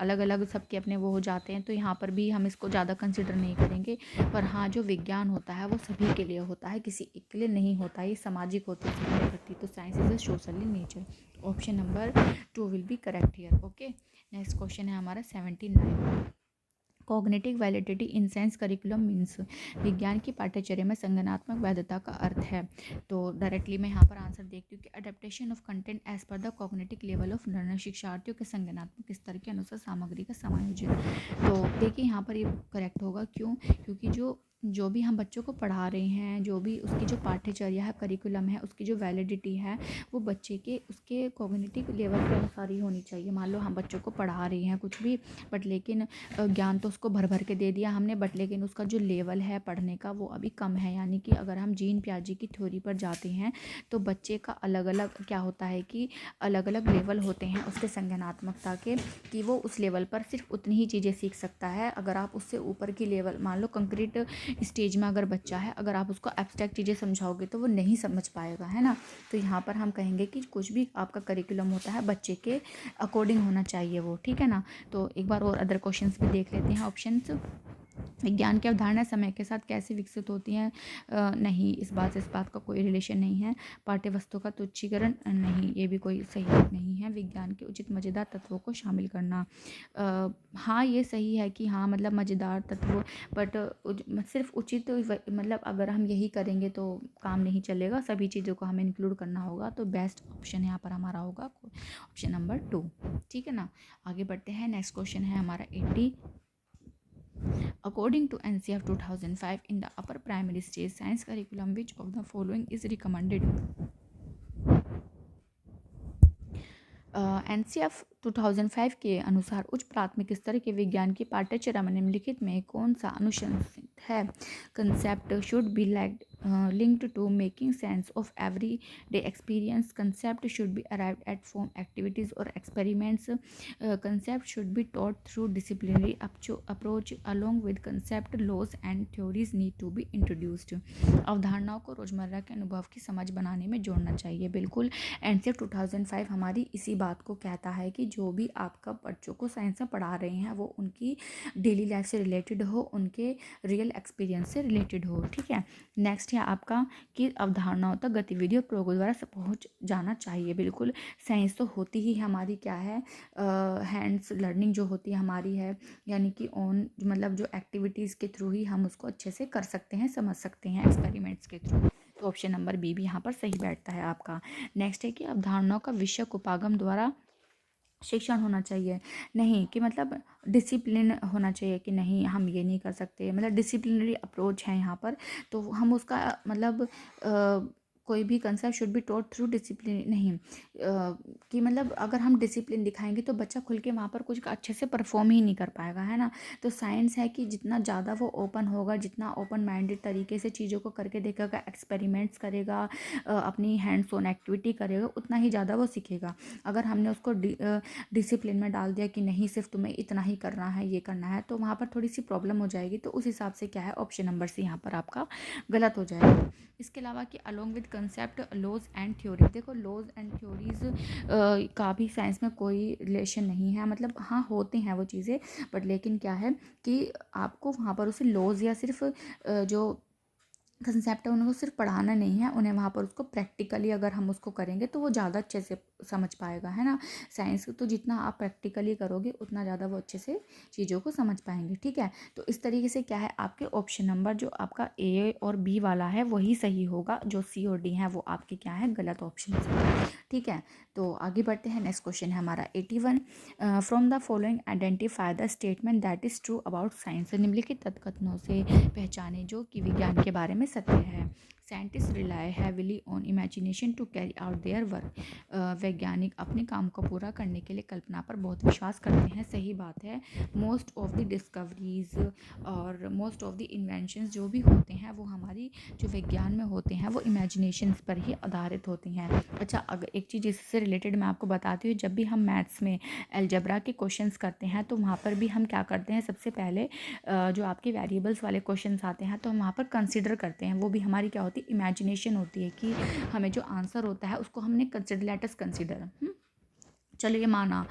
अलग अलग सबके अपने वो हो जाते हैं, तो यहाँ पर भी हम इसको ज़्यादा कंसिडर नहीं करेंगे। पर हाँ, जो विज्ञान होता है वो सभी के लिए होता है, किसी एक के लिए नहीं होता, ये सामाजिक होती है सभी प्रति। तो science is a social in nature. Option number 2 will be correct here. Okay, next question है हमारा 79। Cognitive validity in science curriculum means. विज्ञान की पाठ्यचर्या में संज्ञानात्मक वैधता का अर्थ है। तो डायरेक्टली मैं यहाँ पर आंसर देखती हूँ कि adaptation of content as per the cognitive level of learner. शिक्षार्थियों के संज्ञानात्मक स्तर के अनुसार सामग्री का समायोजन। तो देखिए यहाँ पर ये करेक्ट होगा, क्यों? क्योंकि जो भी हम बच्चों को पढ़ा रहे हैं, जो भी उसकी जो पाठ्यचर्या है, करिकुलम है, उसकी जो वैलिडिटी है वो बच्चे के उसके कॉग्निटिव लेवल के अनुसार ही होनी चाहिए। मान लो हम बच्चों को पढ़ा रहे हैं कुछ भी, बट लेकिन ज्ञान तो उसको भर भर के दे दिया हमने, बट लेकिन उसका जो लेवल है पढ़ने का वो अभी कम है। यानी कि अगर हम जीन पियाजे की थ्योरी पर जाते हैं तो बच्चे का अलग अलग क्या होता है कि अलग अलग लेवल होते हैं उसके संज्ञानात्मकता के, कि वो उस लेवल पर सिर्फ उतनी ही चीज़ें सीख सकता है। अगर आप उससे ऊपर की लेवल, मान लो कंक्रीट स्टेज में अगर बच्चा है, अगर आप उसको एब्स्ट्रैक्ट चीज़ें समझाओगे तो वो नहीं समझ पाएगा, है ना। तो यहाँ पर हम कहेंगे कि कुछ भी आपका करिकुलम होता है बच्चे के अकॉर्डिंग होना चाहिए वो, ठीक है ना। तो एक बार और अदर क्वेश्चंस भी देख लेते हैं। ऑप्शंस: विज्ञान की अवधारणा समय के साथ कैसे विकसित होती हैं? नहीं, इस बात का कोई रिलेशन नहीं है। पाठ्यवस्तु का तुच्छीकरण? नहीं, ये भी कोई सही बात नहीं है। विज्ञान के उचित मज़ेदार तत्वों को शामिल करना? हाँ, ये सही है कि हाँ, मतलब मज़ेदार तत्व, बट सिर्फ उचित मतलब अगर हम यही करेंगे तो काम नहीं चलेगा, सभी चीज़ों को हमें इंक्लूड करना होगा। तो बेस्ट ऑप्शन यहाँ पर हमारा होगा ऑप्शन नंबर 2, ठीक है ना। आगे बढ़ते हैं, नेक्स्ट क्वेश्चन है हमारा 80। According to NCF 2005, in the upper primary stage science curriculum, which of the following is recommended? NCF 2005 के अनुसार उच्च प्राथमिक स्तर के विज्ञान की पाठ्यचर्या में निम्नलिखित में कौन सा अनुशंसित है? Concept should be linked to making sense of everyday experience. Concept should be arrived at from activities or experiments. Concept should be taught through disciplinary approach. Along with concept, laws and theories need to be introduced. अवधारणाओं को रोजमर्रा के अनुभव की समझ बनाने में जोड़ना चाहिए। बिल्कुल, एनसीएफ 2005 हमारी इसी बात को कहता है कि जो भी आपका बच्चों को साइंस में पढ़ा रहे हैं वो उनकी डेली लाइफ से रिलेटेड हो, उनके रियल एक्सपीरियंस से रिलेटेड हो, ठीक है। नेक्स्ट है आपका कि अवधारणाओं तक गतिविधियों प्रयोगों द्वारा पहुंच जाना चाहिए। बिल्कुल, साइंस तो होती ही हमारी क्या है, हैंड्स लर्निंग जो होती है हमारी है, यानी कि ऑन मतलब जो एक्टिविटीज़ के थ्रू ही हम उसको अच्छे से कर सकते हैं, समझ सकते हैं, एक्सपेरिमेंट्स के थ्रू। तो ऑप्शन नंबर बी भी यहाँ पर सही बैठता है आपका। नेक्स्ट है कि अवधारणाओं का विषय उपागम द्वारा शिक्षण होना चाहिए। नहीं, कि मतलब डिसिप्लिन होना चाहिए कि नहीं हम ये नहीं कर सकते, मतलब डिसिप्लिनरी अप्रोच है यहाँ पर। तो हम उसका मतलब कोई भी concept should be taught through discipline, नहीं कि मतलब अगर हम डिसिप्लिन दिखाएंगे तो बच्चा खुल के वहाँ पर कुछ अच्छे से परफॉर्म ही नहीं कर पाएगा, है ना। तो साइंस है कि जितना ज़्यादा वो ओपन होगा, जितना ओपन माइंडेड तरीके से चीज़ों को करके देखेगा, एक्सपेरिमेंट्स करेगा, अपनी हैंड्स ऑन एक्टिविटी करेगा, उतना ही ज़्यादा वो सीखेगा। अगर हमने उसको डिसिप्लिन में डाल दिया कि नहीं सिर्फ तुम्हें इतना ही करना है, ये करना है, तो वहाँ पर थोड़ी सी प्रॉब्लम हो जाएगी। तो उस हिसाब से क्या है, ऑप्शन नंबर सी यहाँ पर आपका गलत हो जाएगा। इसके अलावा कि along with concept, laws and theory. देखो, लॉज एंड थ्योरीज का भी साइंस में कोई रिलेशन नहीं है, मतलब हाँ होते हैं वो चीज़ें, बट लेकिन क्या है कि आपको वहाँ पर उसे लॉज या सिर्फ जो कंसेप्ट है उनको सिर्फ पढ़ाना नहीं है, उन्हें वहाँ पर उसको प्रैक्टिकली अगर हम उसको करेंगे तो वो ज़्यादा अच्छे से समझ पाएगा, है ना। साइंस तो जितना आप प्रैक्टिकली करोगे उतना ज़्यादा वो अच्छे से चीज़ों को समझ पाएंगे, ठीक है। तो इस तरीके से क्या है, आपके ऑप्शन नंबर जो आपका ए और बी वाला है वही सही होगा, जो सी और डी है वो आपके क्या है, गलत ऑप्शन है, ठीक है। तो आगे बढ़ते हैं, नेक्स्ट क्वेश्चन है हमारा 81। From the following identify the statement that is true about science. निम्नलिखित तथ्यों से पहचाने जो कि विज्ञान के बारे में सत्य है। Scientist rely heavily on imagination to carry out their work. वैज्ञानिक अपने काम को पूरा करने के लिए कल्पना पर बहुत विश्वास करते हैं, सही बात है। मोस्ट ऑफ द डिस्कवरीज और मोस्ट ऑफ द इन्वेंशंस जो भी होते हैं वो हमारी जो विज्ञान में होते हैं वो इमेजिनेशंस पर ही आधारित होती हैं। अच्छा, अगर एक चीज़ इससे रिलेटेड मैं आपको बताती हूँ, जब भी हम मैथ्स में अलजेब्रा के क्वेश्चंस करते हैं तो वहाँ पर भी हम क्या करते हैं, सबसे पहले जो आपके वेरिएबल्स वाले क्वेश्चंस आते हैं तो हम वहाँ पर कंसिडर करते हैं, वो भी हमारी क्या होती है, इमेजिनेशन होती है कि हमें जो आंसर होता है उसको हमने कंसिडर, लेट अस कंसिडर। चलो ये माना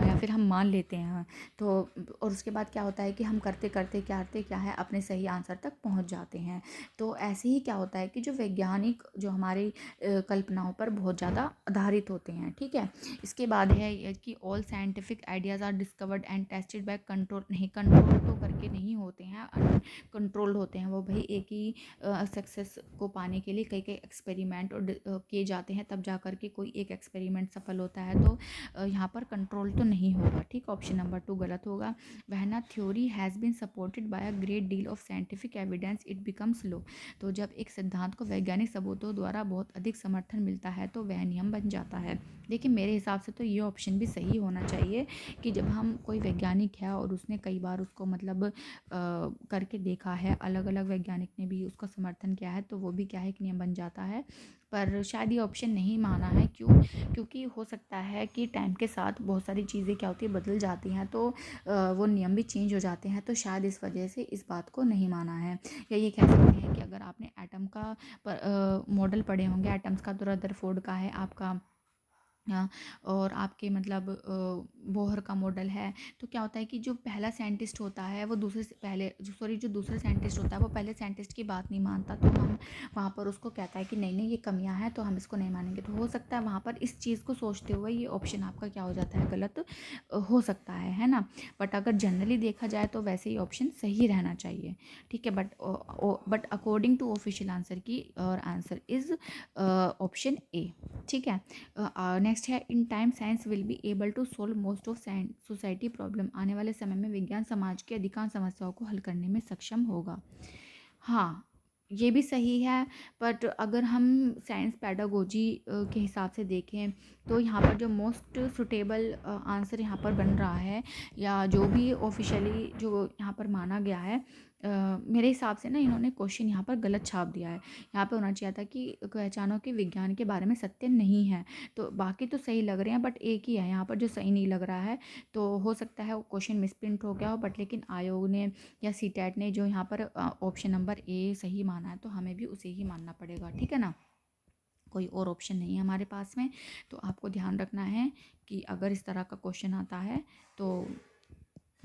या फिर हम मान लेते हैं। तो और उसके बाद क्या होता है कि हम करते करते क्या है अपने सही आंसर तक पहुंच जाते हैं। तो ऐसे ही क्या होता है कि जो वैज्ञानिक जो हमारी कल्पनाओं पर बहुत ज़्यादा आधारित होते हैं। ठीक है, इसके बाद है ये कि all scientific ideas are discovered and tested by control. नहीं, कंट्रोल तो करके नहीं होते हैं, अनकंट्रोल्ड होते हैं वो भाई। एक ही सक्सेस को पाने के लिए कई कई एक्सपेरिमेंट और किए जाते हैं, तब जा कर के कोई एक एक्सपेरिमेंट सफल होता है। तो यहाँ पर कंट्रोल तो नहीं होगा। ठीक, ऑप्शन नंबर 2 गलत होगा। वहना theory has been supported by a great deal of scientific evidence it becomes low. तो जब एक सिद्धांत को वैज्ञानिक सबूतों द्वारा बहुत अधिक समर्थन मिलता है तो वह नियम बन जाता है। देखिए मेरे हिसाब से तो ये ऑप्शन भी सही होना चाहिए कि जब हम कोई वैज्ञानिक है और उसने कई बार उसको मतलब करके देखा है, अलग अलग वैज्ञानिक ने भी उसका समर्थन किया है, तो वो भी क्या है एक नियम बन जाता है। पर शायद ये ऑप्शन नहीं माना है। क्यों? क्योंकि हो सकता है कि टाइम के साथ बहुत सारी चीज़ें क्या होती है बदल जाती हैं, तो वो नियम भी चेंज हो जाते हैं। तो शायद इस वजह से इस बात को नहीं माना है। या ये कह सकते हैं कि अगर आपने एटम का मॉडल पढ़े होंगे, एटम्स का तो रदरफोर्ड का है आपका, और आपके मतलब बोहर का मॉडल है। तो क्या होता है कि जो पहला साइंटिस्ट होता है वो दूसरे से पहले जो दूसरा साइंटिस्ट होता है वो पहले साइंटिस्ट की बात नहीं मानता, तो हम वहाँ पर उसको कहता है कि नहीं नहीं ये कमियां हैं तो हम इसको नहीं मानेंगे। तो हो सकता है वहाँ पर इस चीज़ को सोचते हुए ये ऑप्शन आपका क्या हो जाता है, गलत हो सकता है ना। बट अगर जनरली देखा जाए तो वैसे ही ऑप्शन सही रहना चाहिए। ठीक है, but according to official answer की और आंसर इज़ ऑप्शन ए। ठीक है, नेक्स्ट है in time science will be able to solve most of society problem. आने वाले समय में विज्ञान समाज की अधिकांश समस्याओं को हल करने में सक्षम होगा। हाँ, ये भी सही है। बट अगर हम साइंस पेडागोजी के हिसाब से देखें तो यहाँ पर जो मोस्ट सुटेबल आंसर यहाँ पर बन रहा है, या जो भी ऑफिशियली जो यहाँ पर माना गया है, मेरे हिसाब से ना इन्होंने क्वेश्चन यहाँ पर गलत छाप दिया है। यहाँ पे होना चाहिए था कि पहचानो कि विज्ञान के बारे में सत्य नहीं है। तो बाकी तो सही लग रहे हैं बट एक ही है यहाँ पर जो सही नहीं लग रहा है। तो हो सकता है वो क्वेश्चन मिसप्रिंट हो गया हो, बट लेकिन आयोग ने या सीटेट ने जो यहाँ पर ऑप्शन नंबर ए सही माना है तो हमें भी उसे ही मानना पड़ेगा। ठीक है ना, कोई और ऑप्शन नहीं है हमारे पास में। तो आपको ध्यान रखना है कि अगर इस तरह का क्वेश्चन आता है तो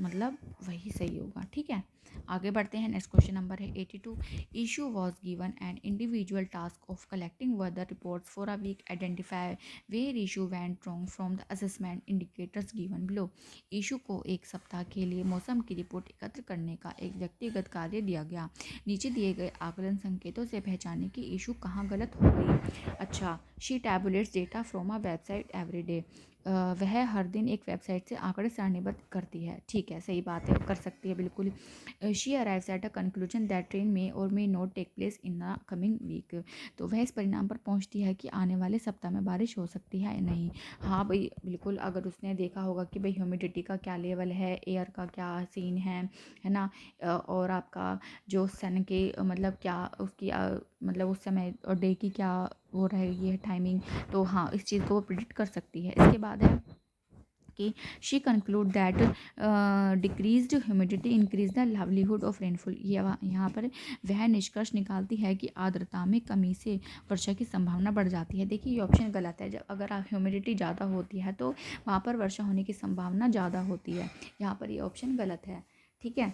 मतलब वही सही होगा। ठीक है, आगे बढ़ते हैं। नेक्स्ट क्वेश्चन नंबर है 82। Ishu was given an individual task of collecting weather reports for a week. Identify where Ishu went wrong from the assessment indicators given below. Ishu को एक सप्ताह के लिए मौसम की रिपोर्ट एकत्र करने का एक व्यक्तिगत कार्य दिया गया। नीचे दिए गए आकलन संकेतों से पहचाने कि इशू कहाँ गलत हो गई। अच्छा, she tabulates data from a website every day. वह हर दिन एक वेबसाइट से आंकड़े सारणीबद्ध करती है। ठीक है, सही बात है, कर सकती है बिल्कुल। She arrives at a conclusion that train may or may not take place in the coming week. तो वह इस परिणाम पर पहुंचती है कि आने वाले सप्ताह में बारिश हो सकती है या नहीं। हाँ भाई बिल्कुल, अगर उसने देखा होगा कि भाई ह्यूमिडिटी का क्या लेवल है, एयर का क्या सीन है ना, और आपका जो सन के मतलब क्या उसकी मतलब उस समय और डे की क्या वो रहेगी है टाइमिंग, तो हाँ इस चीज़ को वो प्रिडिक्ट कर सकती है। इसके बाद है कि she conclude that decreased humidity increase the livelihood of rainfall. यहाँ पर वह निष्कर्ष निकालती है कि आर्द्रता में कमी से वर्षा की संभावना बढ़ जाती है। देखिए ये ऑप्शन गलत है। जब अगर ह्यूमिडिटी ज़्यादा होती है तो वहाँ पर वर्षा होने की संभावना ज़्यादा होती है। यहाँ पर ये ऑप्शन गलत है। ठीक है,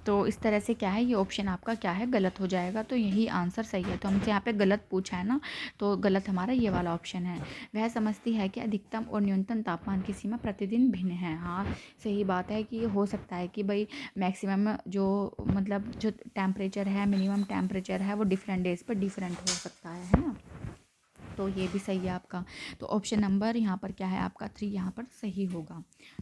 तो इस तरह से क्या है ये ऑप्शन आपका क्या है गलत हो जाएगा। तो यही आंसर सही है। तो हमसे यहाँ पे गलत पूछा है ना, तो गलत हमारा ये वाला ऑप्शन है। वह समझती है कि अधिकतम और न्यूनतम तापमान की सीमा प्रतिदिन भिन्न है। हाँ सही बात है कि ये हो सकता है कि भाई मैक्सिमम जो मतलब जो टेम्परेचर है, मिनिमम टेम्परेचर है वो डिफरेंट डेज पर डिफरेंट हो सकता है ना। तो ये भी सही है आपका। तो ऑप्शन नंबर यहाँ पर क्या है आपका 3 यहाँ पर सही होगा।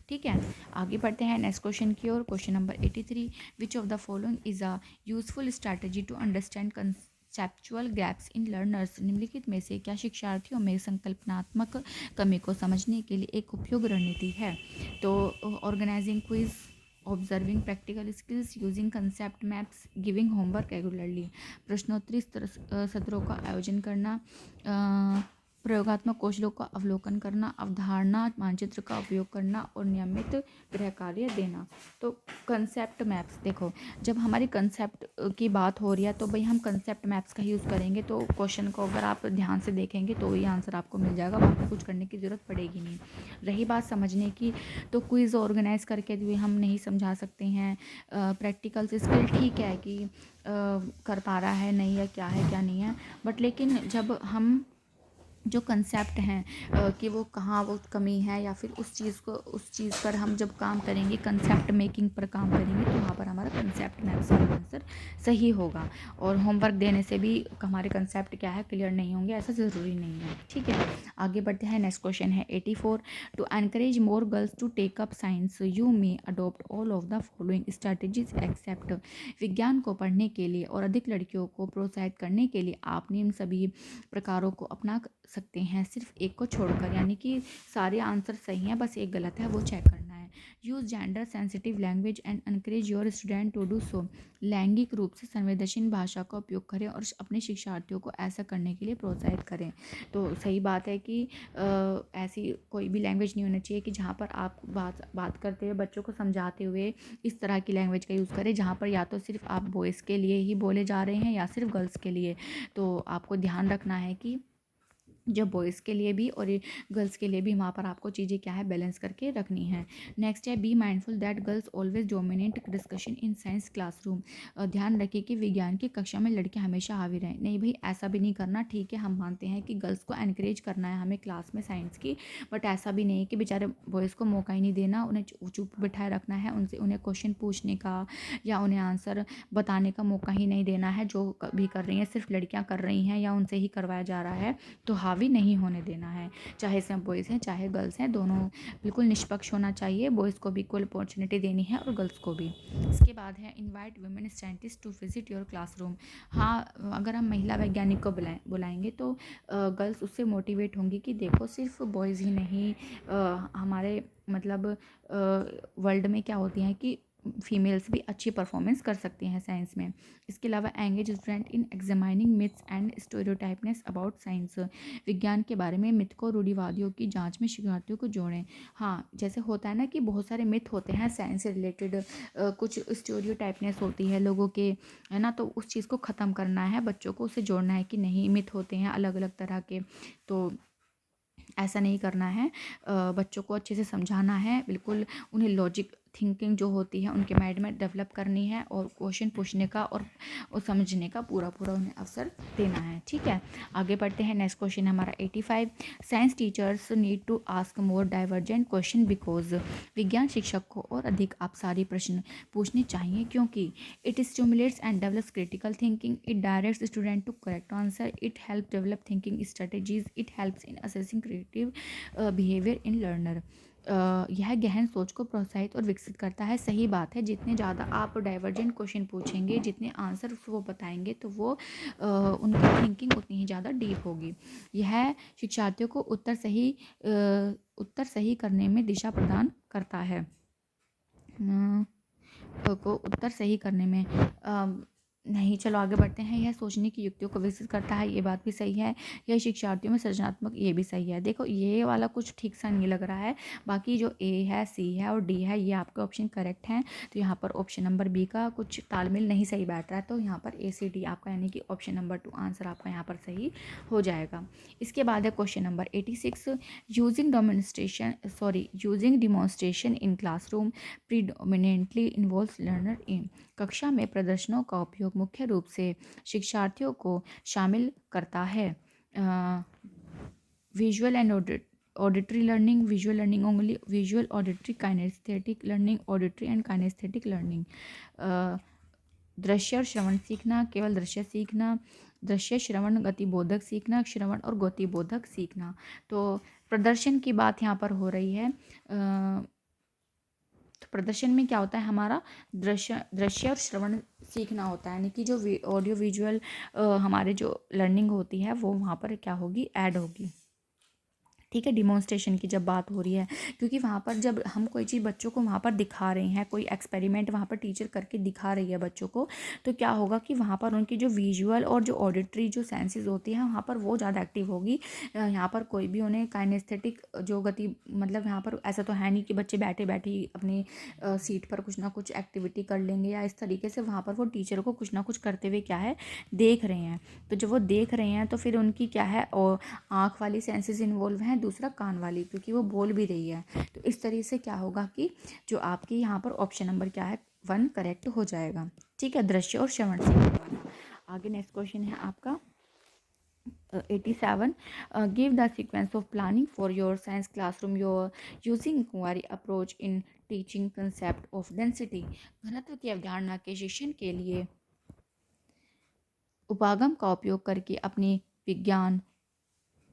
ठीक है, आगे बढ़ते हैं नेक्स्ट क्वेश्चन की ओर। Question number 83। Which of the following is a useful strategy to understand conceptual gaps in learners. निम्नलिखित में से क्या शिक्षार्थियों में संकल्पनात्मक कमी को समझने के लिए एक उपयोगी रणनीति है। तो organising quiz, observing practical skills, using concept maps, giving homework regularly. प्रश्नोत्तरी सत्रों का आयोजन करना, प्रयोगात्मक कौशलों का अवलोकन करना, अवधारणा मानचित्र का उपयोग करना और नियमित गृह कार्य देना। तो कंसेप्ट मैप्स, देखो जब हमारी कंसेप्ट की बात हो रही है तो भाई हम कंसेप्ट मैप्स का यूज़ करेंगे। तो क्वेश्चन को अगर आप ध्यान से देखेंगे तो ये आंसर आपको मिल जाएगा, बाकी कुछ करने की ज़रूरत पड़ेगी नहीं। रही बात समझने की, तो क्विज़ ऑर्गेनाइज करके भी हम नहीं समझा सकते हैं। प्रैक्टिकल स्किल ठीक है कि कर पा रहा है नहीं है, क्या है क्या नहीं है, बट लेकिन जब हम जो कंसेप्ट हैं कि वो कहाँ वो कमी है या फिर उस चीज़ पर हम जब काम करेंगे, कंसेप्ट मेकिंग पर काम करेंगे, तो वहाँ पर हमारा कंसेप्ट मैप्स का आंसर सही होगा। और होमवर्क देने से भी हमारे कंसेप्ट क्या है क्लियर नहीं होंगे, ऐसा ज़रूरी नहीं है। ठीक है, आगे बढ़ते हैं। नेक्स्ट क्वेश्चन है 84। To encourage more girls to take up science you may adopt all of the following strategies except. विज्ञान को पढ़ने के लिए और अधिक लड़कियों को प्रोत्साहित करने के लिए आप निम्न सभी प्रकारों को अपना सकते हैं, सिर्फ एक को छोड़कर, यानी कि सारे आंसर सही हैं, बस एक गलत है, वो चेक करना है। Use gender sensitive language and encourage your student to do so. लैंगिक रूप से संवेदनशील भाषा का उपयोग करें और अपने शिक्षार्थियों को ऐसा करने के लिए प्रोत्साहित करें। तो सही बात है कि ऐसी कोई भी लैंग्वेज नहीं होनी चाहिए कि जहाँ पर आप बात करते हुए बच्चों को समझाते हुए इस तरह की लैंग्वेज का यूज़ करें जहाँ पर या तो सिर्फ आप बॉयज़ के लिए ही बोले जा रहे हैं या सिर्फ गर्ल्स के लिए। तो आपको ध्यान रखना है कि जब बॉयज़ के लिए भी और ये गर्ल्स के लिए भी वहाँ पर आपको चीज़ें क्या है बैलेंस करके रखनी है। नेक्स्ट है be mindful that girls always dominate discussion in science classroom. ध्यान रखिए कि विज्ञान की कक्षा में लड़कियाँ हमेशा हावी रहें। नहीं भाई, ऐसा भी नहीं करना। ठीक है, हम मानते हैं कि गर्ल्स को एनकरेज करना है हमें क्लास में साइंस की, बट ऐसा भी नहीं है कि बेचारे बॉयज़ को मौका ही नहीं देना, उन्हें चुप बिठाए रखना है, उन्हें क्वेश्चन पूछने का या उन्हें आंसर बताने का मौका ही नहीं देना है। जो भी कर रही हैं सिर्फ लड़कियाँ कर रही हैं या उनसे ही करवाया जा रहा है, तो हावी नहीं होने देना है। चाहे सब बॉयज़ हैं चाहे गर्ल्स हैं, दोनों बिल्कुल निष्पक्ष होना चाहिए। बॉयज़ को भी इक्वल अपॉर्चुनिटी देनी है और गर्ल्स को भी। इसके बाद है invite women scientist to visit your classroom. हाँ, अगर हम महिला वैज्ञानिक को बुलाएंगे तो गर्ल्स उससे मोटिवेट होंगी कि देखो सिर्फ बॉयज़ ही नहीं, हमारे मतलब वर्ल्ड में क्या होती हैं कि फीमेल्स भी अच्छी परफॉर्मेंस कर सकती हैं साइंस में। इसके अलावा engage student in examining myths and stereotypes about science. विज्ञान के बारे में मिथ को रूढ़िवादियों की जांच में शिक्षार्थियों को जोड़ें। हाँ, जैसे होता है ना कि बहुत सारे मिथ होते हैं साइंस से रिलेटेड, कुछ स्टेरियोटाइपनेस होती है लोगों के, है ना, तो उस चीज़ को ख़त्म करना है, बच्चों को उससे जोड़ना है कि नहीं मिथ होते हैं अलग अलग तरह के, तो ऐसा नहीं करना है। बच्चों को अच्छे से समझाना है, बिल्कुल उन्हें लॉजिक थिंकिंग जो होती है उनके माइंड में डेवलप करनी है और क्वेश्चन पूछने का और समझने का पूरा उन्हें अवसर देना है। ठीक है, आगे बढ़ते हैं। नेक्स्ट क्वेश्चन है हमारा 85। Science teachers need to ask more divergent question because. विज्ञान शिक्षक को और अधिक आपसारी प्रश्न पूछने चाहिए क्योंकि it stimulates and develops critical thinking, it directs student to correct answer, it help develop thinking strategies, it helps in assessing creative behaviour in learner. यह गहन सोच को प्रोत्साहित और विकसित करता है। सही बात है, जितने ज़्यादा आप डाइवर्जेंट क्वेश्चन पूछेंगे, जितने आंसर वो बताएंगे, तो वो उनकी थिंकिंग उतनी ही ज़्यादा डीप होगी। यह शिक्षार्थियों को उत्तर सही करने में दिशा प्रदान करता है। को उत्तर सही करने में नहीं, चलो आगे बढ़ते हैं। यह सोचने की युक्तियों को विकसित करता है, ये बात भी सही है। यह शिक्षार्थियों में सृजनात्मक, ये भी सही है। देखो ये वाला कुछ ठीक सा नहीं लग रहा है, बाकी जो ए है, सी है और डी है, ये आपके ऑप्शन करेक्ट हैं। तो यहाँ पर ऑप्शन नंबर बी का कुछ तालमेल नहीं सही बैठ रहा है, तो यहाँ पर ए सी डी आपका, यानी कि ऑप्शन नंबर 2 आंसर आपका यहाँ पर सही हो जाएगा। इसके बाद है question number 86। Using demonstration in classroom predominantly involves learner इन। कक्षा में प्रदर्शनों का उपयोग मुख्य रूप से शिक्षार्थियों को शामिल करता है। Visual and auditory learning, visual learning only, visual auditory kinaesthetic learning, auditory and kinaesthetic learning. दृश्य और श्रवण सीखना, केवल दृश्य सीखना, दृश्य श्रवण गतिबोधक सीखना, श्रवण और गतिबोधक सीखना। तो प्रदर्शन की बात यहाँ पर हो रही है। तो प्रदर्शन में क्या होता है, हमारा दृश्य और श्रवण सीखना होता है, यानी कि जो ऑडियो विजुअल हमारे जो लर्निंग होती है वो वहाँ पर क्या होगी, ऐड होगी। ठीक है, डिमॉन्स्ट्रेशन की जब बात हो रही है, क्योंकि वहाँ पर जब हम कोई चीज़ बच्चों को वहाँ पर दिखा रहे हैं, कोई एक्सपेरिमेंट वहाँ पर टीचर करके दिखा रही है बच्चों को, तो क्या होगा कि वहाँ पर उनकी जो विजुअल और जो ऑडिटरी जो सेंसेस होती हैं वहाँ पर वो ज़्यादा एक्टिव होगी। यहाँ पर कोई भी उन्हें काइनेस्थेटिक जो गति, मतलब यहाँ पर ऐसा तो है नहीं कि बच्चे बैठे बैठे ही अपनी सीट पर कुछ ना कुछ एक्टिविटी कर लेंगे, या इस तरीके से वहाँ पर वो टीचर को कुछ ना कुछ करते हुए क्या है देख रहे हैं। तो जब वो देख रहे हैं तो फिर उनकी क्या है, और आँख वाली सेंसेस इन्वॉल्व हैं, दूसरा कान वाली, क्योंकि वो बोल भी रही है। तो इस तरीके से क्या होगा कि जो आपकी यहाँ पर ऑप्शन नंबर क्या है 1 करेक्ट हो जाएगा। ठीक है, दृश्य और श्रवण से करवाना। आगे नेक्स्ट क्वेश्चन है आपका 87, give the sequence of planning for your science classroom you're using inquiry approach in teaching concept of density। घनत्व की अवधारणा के शिक्षण के लिए उपागम का उपयोग करके अपनी विज्ञान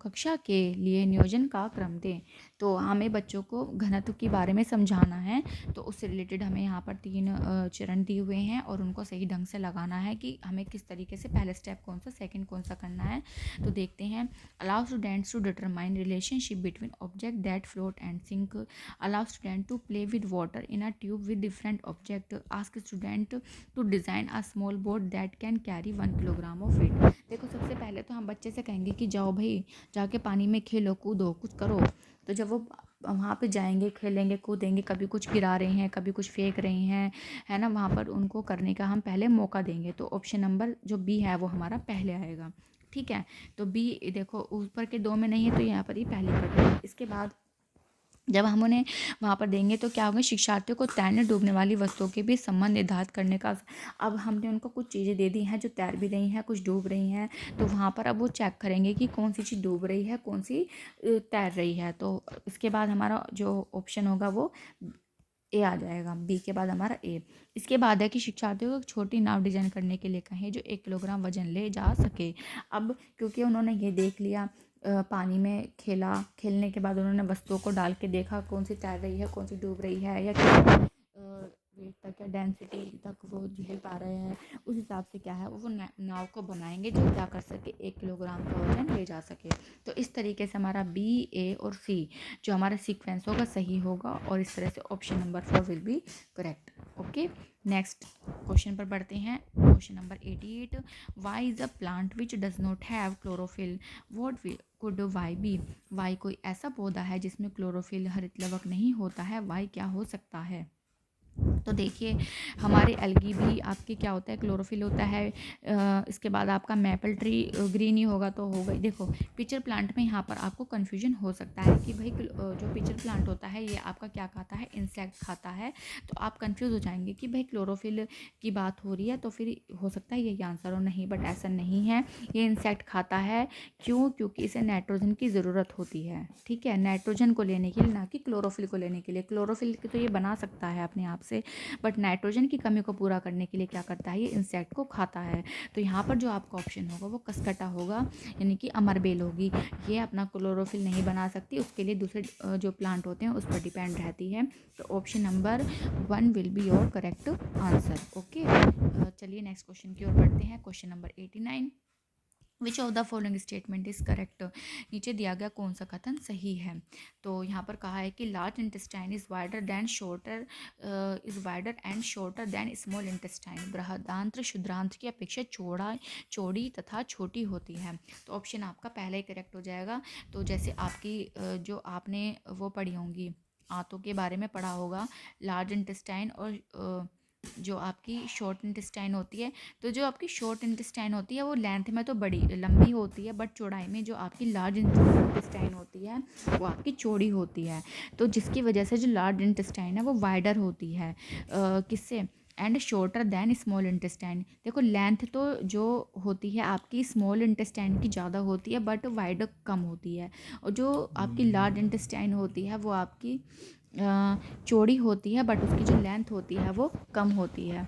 कक्षा के लिए नियोजन का क्रम दें। तो हमें बच्चों को घनत्व के बारे में समझाना है, तो उससे रिलेटेड हमें यहाँ पर 3 चरण दिए हुए हैं और उनको सही ढंग से लगाना है कि हमें किस तरीके से पहले स्टेप कौन सा, सेकंड कौन सा करना है। तो देखते हैं। Allow students to determine relationship between object that float and sink, allow student to play with water in a tube with different object, ask student to design a small boat that can carry 1 kilogram of weight. देखो, सबसे पहले तो हम बच्चे से कहेंगे कि जाओ भाई, जाके पानी में खेलो, कूदो, कुछ करो। तो जब वो वहाँ पे जाएंगे, खेलेंगे, कूदेंगे, कभी कुछ गिरा रहे हैं, कभी कुछ फेंक रहे हैं, है ना, वहाँ पर उनको करने का हम पहले मौका देंगे। तो ऑप्शन नंबर जो बी है वो हमारा पहले आएगा। ठीक है, तो बी देखो ऊपर के 2 में नहीं है तो यहाँ पर ही पहले कर देंगे। इसके बाद जब हम उन्हें वहाँ पर देंगे तो क्या होगा, शिक्षार्थियों को तैरने डूबने वाली वस्तुओं के बीच संबंध निर्धारित करने का। अब हमने उनको कुछ चीज़ें दे दी हैं जो तैर भी रही हैं, कुछ डूब रही हैं, तो वहाँ पर अब वो चेक करेंगे कि कौन सी चीज़ डूब रही है, कौन सी तैर रही है। तो इसके बाद हमारा जो ऑप्शन होगा वो ए आ जाएगा, बी के बाद हमारा ए। इसके बाद है कि शिक्षार्थियों को एक छोटी नाव डिजाइन करने के लिए कहें जो 1 किलोग्राम वजन ले जा सके। अब क्योंकि उन्होंने ये देख लिया, पानी में खेला, खेलने के बाद उन्होंने वस्तुओं को डाल के देखा कौन सी तैर रही है, कौन सी डूब रही है, या वेट तक या डेंसिटी तक वो झेल पा रहे हैं, उस हिसाब से क्या है वो नाव को बनाएंगे जो क्या कर सके, 1 किलोग्राम का वजन ले जा सके। तो इस तरीके से हमारा बी, ए और सी जो हमारा सीक्वेंस होगा सही होगा, और इस तरह से option number 4 will be correct. Okay, next question पर बढ़ते हैं। Question number 88, Y is a plant which does not have chlorophyll, what could Y be. Y कोई ऐसा पौधा है जिसमें क्लोरोफिल हरित लवक नहीं होता है, वाई क्या हो सकता है। तो देखिए, हमारे एल्गी भी आपके क्या होता है, क्लोरोफिल होता है। इसके बाद आपका मैपल ट्री ग्रीन ही होगा तो हो गई। देखो, पिचर प्लांट में यहाँ पर आपको कन्फ्यूजन हो सकता है कि भाई जो पिचर प्लांट होता है ये आपका क्या खाता है, इंसेक्ट खाता है। तो आप कंफ्यूज हो जाएंगे कि भाई क्लोरोफिल की बात हो रही है तो फिर हो सकता है यही आंसर हो। नहीं, बट ऐसा नहीं है, ये इंसेक्ट खाता है। क्यों? क्योंकि इसे नाइट्रोजन की ज़रूरत होती है। ठीक है, नाइट्रोजन को लेने के लिए, ना कि क्लोरोफिल को लेने के लिए। क्लोरोफिल तो ये बना सकता है अपने आप से, बट नाइट्रोजन की कमी को पूरा करने के लिए क्या करता है, ये इंसेक्ट को खाता है। तो यहाँ पर जो आपका ऑप्शन होगा वो कसकटा होगा, यानी कि अमरबेल होगी। ये अपना क्लोरोफिल नहीं बना सकती, उसके लिए दूसरे जो प्लांट होते हैं उस पर डिपेंड रहती है। तो option number 1 will be your correct answer. Okay, चलिए नेक्स्ट क्वेश्चन की ओर बढ़ते हैं। Question number 89, which of the following statement is correct. नीचे दिया गया कौन सा कथन सही है। तो यहाँ पर कहा है कि large intestine is wider than shorter, is wider and shorter than small intestine. बृहदांत्र क्षुद्रांत्र की अपेक्षा चौड़ी तथा छोटी होती है। तो ऑप्शन आपका पहला ही करेक्ट हो जाएगा। तो जैसे आपकी जो आपने वो पढ़ी होंगी, आंतों के बारे में पढ़ा होगा, लार्ज इंटेस्टाइन और जो आपकी शॉर्ट इंटेस्टाइन होती है। तो जो आपकी शॉर्ट इंटेस्टाइन होती है वो लेंथ में तो बड़ी लंबी होती है, बट चौड़ाई में जो आपकी लार्ज इंटेस्टाइन होती है वो आपकी चौड़ी होती है। तो जिसकी वजह से जो लार्ज इंटेस्टाइन है वो वाइडर होती है, किससे, and shorter than small intestine. देखो, लेंथ तो जो होती है आपकी स्मॉल इंटेस्टाइन की ज़्यादा होती है, बट वाइडर कम होती है। और जो आपकी लार्ज इंटेस्टाइन होती है वो आपकी चौड़ी होती है, बट उसकी जो लेंथ होती है वो कम होती है।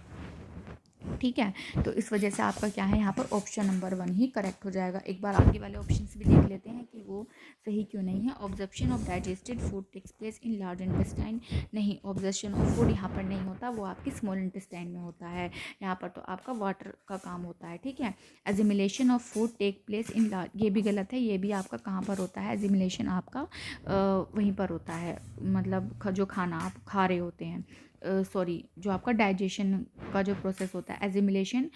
ठीक है। तो इस वजह से आपका क्या है यहाँ पर ऑप्शन नंबर 1 ही करेक्ट हो जाएगा। एक बार आगे वाले ऑप्शंस भी देख लेते हैं कि वो सही क्यों नहीं है। Absorption of digested food takes place in large intestine, नहीं, ऑब्जर्प्शन ऑफ फूड यहाँ पर नहीं होता, वो आपकी स्मॉल इंटेस्टाइन में होता है। यहाँ पर तो आपका वाटर का काम होता है, ठीक है। Assimilation of food take place in large, ये भी गलत है, ये भी आपका कहाँ पर होता है, एजिमिलेशन आपका वहीं पर होता है, मतलब जो खाना आप खा रहे होते हैं, सॉरी, जो आपका डाइजेशन का जो प्रोसेस होता है, एजिमिलेशन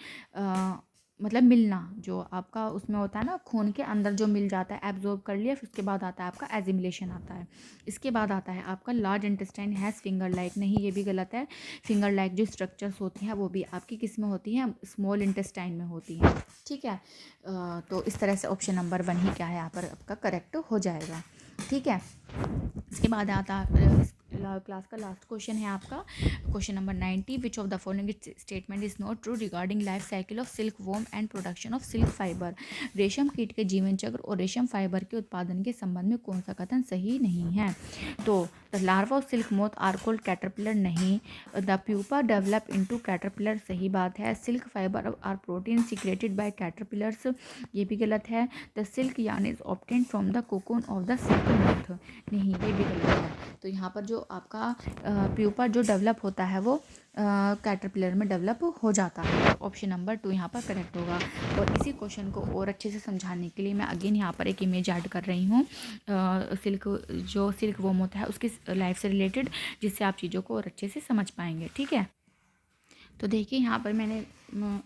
मतलब मिलना, जो आपका उसमें होता है ना, खून के अंदर जो मिल जाता है, एब्जॉर्ब कर लिया, फिर उसके बाद आता है आपका एजिमिलेशन आता है। इसके बाद आता है आपका large intestine has finger like, नहीं, ये भी गलत है। फिंगर लाइक जो स्ट्रक्चर्स होती हैं वो भी आपकी किस में होती हैं, स्मॉल इंटेस्टाइन में होती हैं, ठीक है। तो इस तरह से ऑप्शन नंबर 1 ही क्या है यहाँ पर आपका करेक्ट हो जाएगा, ठीक है। इसके बाद आता है क्लास का लास्ट क्वेश्चन है आपका question number 90, which of the following statement is not true regarding life cycle of silk worm and production of silk fibre. रेशम कीट के जीवन चक्र और रेशम फाइबर के उत्पादन के संबंध में कौन सा कथन सही नहीं है। तो the larva of silk moth are called caterpillar, नहीं। The pupa develop into caterpillar, सही बात है। Silk fibre are protein secreted by caterpillars, ये भी गलत है। The silk yarn is obtained from the cocoon of the silk moth, नहीं, ये भी गलत है। तो यहाँ पर जो आपका प्यूपा जो डेवलप होता है वो कैटरपिलर में डेवलप हो जाता है। ऑप्शन नंबर 2 यहाँ पर करेक्ट होगा। और इसी क्वेश्चन को और अच्छे से समझाने के लिए मैं अगेन यहाँ पर एक इमेज ऐड कर रही हूँ, सिल्क वॉर्म होता है उसकी लाइफ से रिलेटेड, जिससे आप चीज़ों को और अच्छे से समझ पाएंगे, ठीक है। तो देखिए यहाँ पर मैंने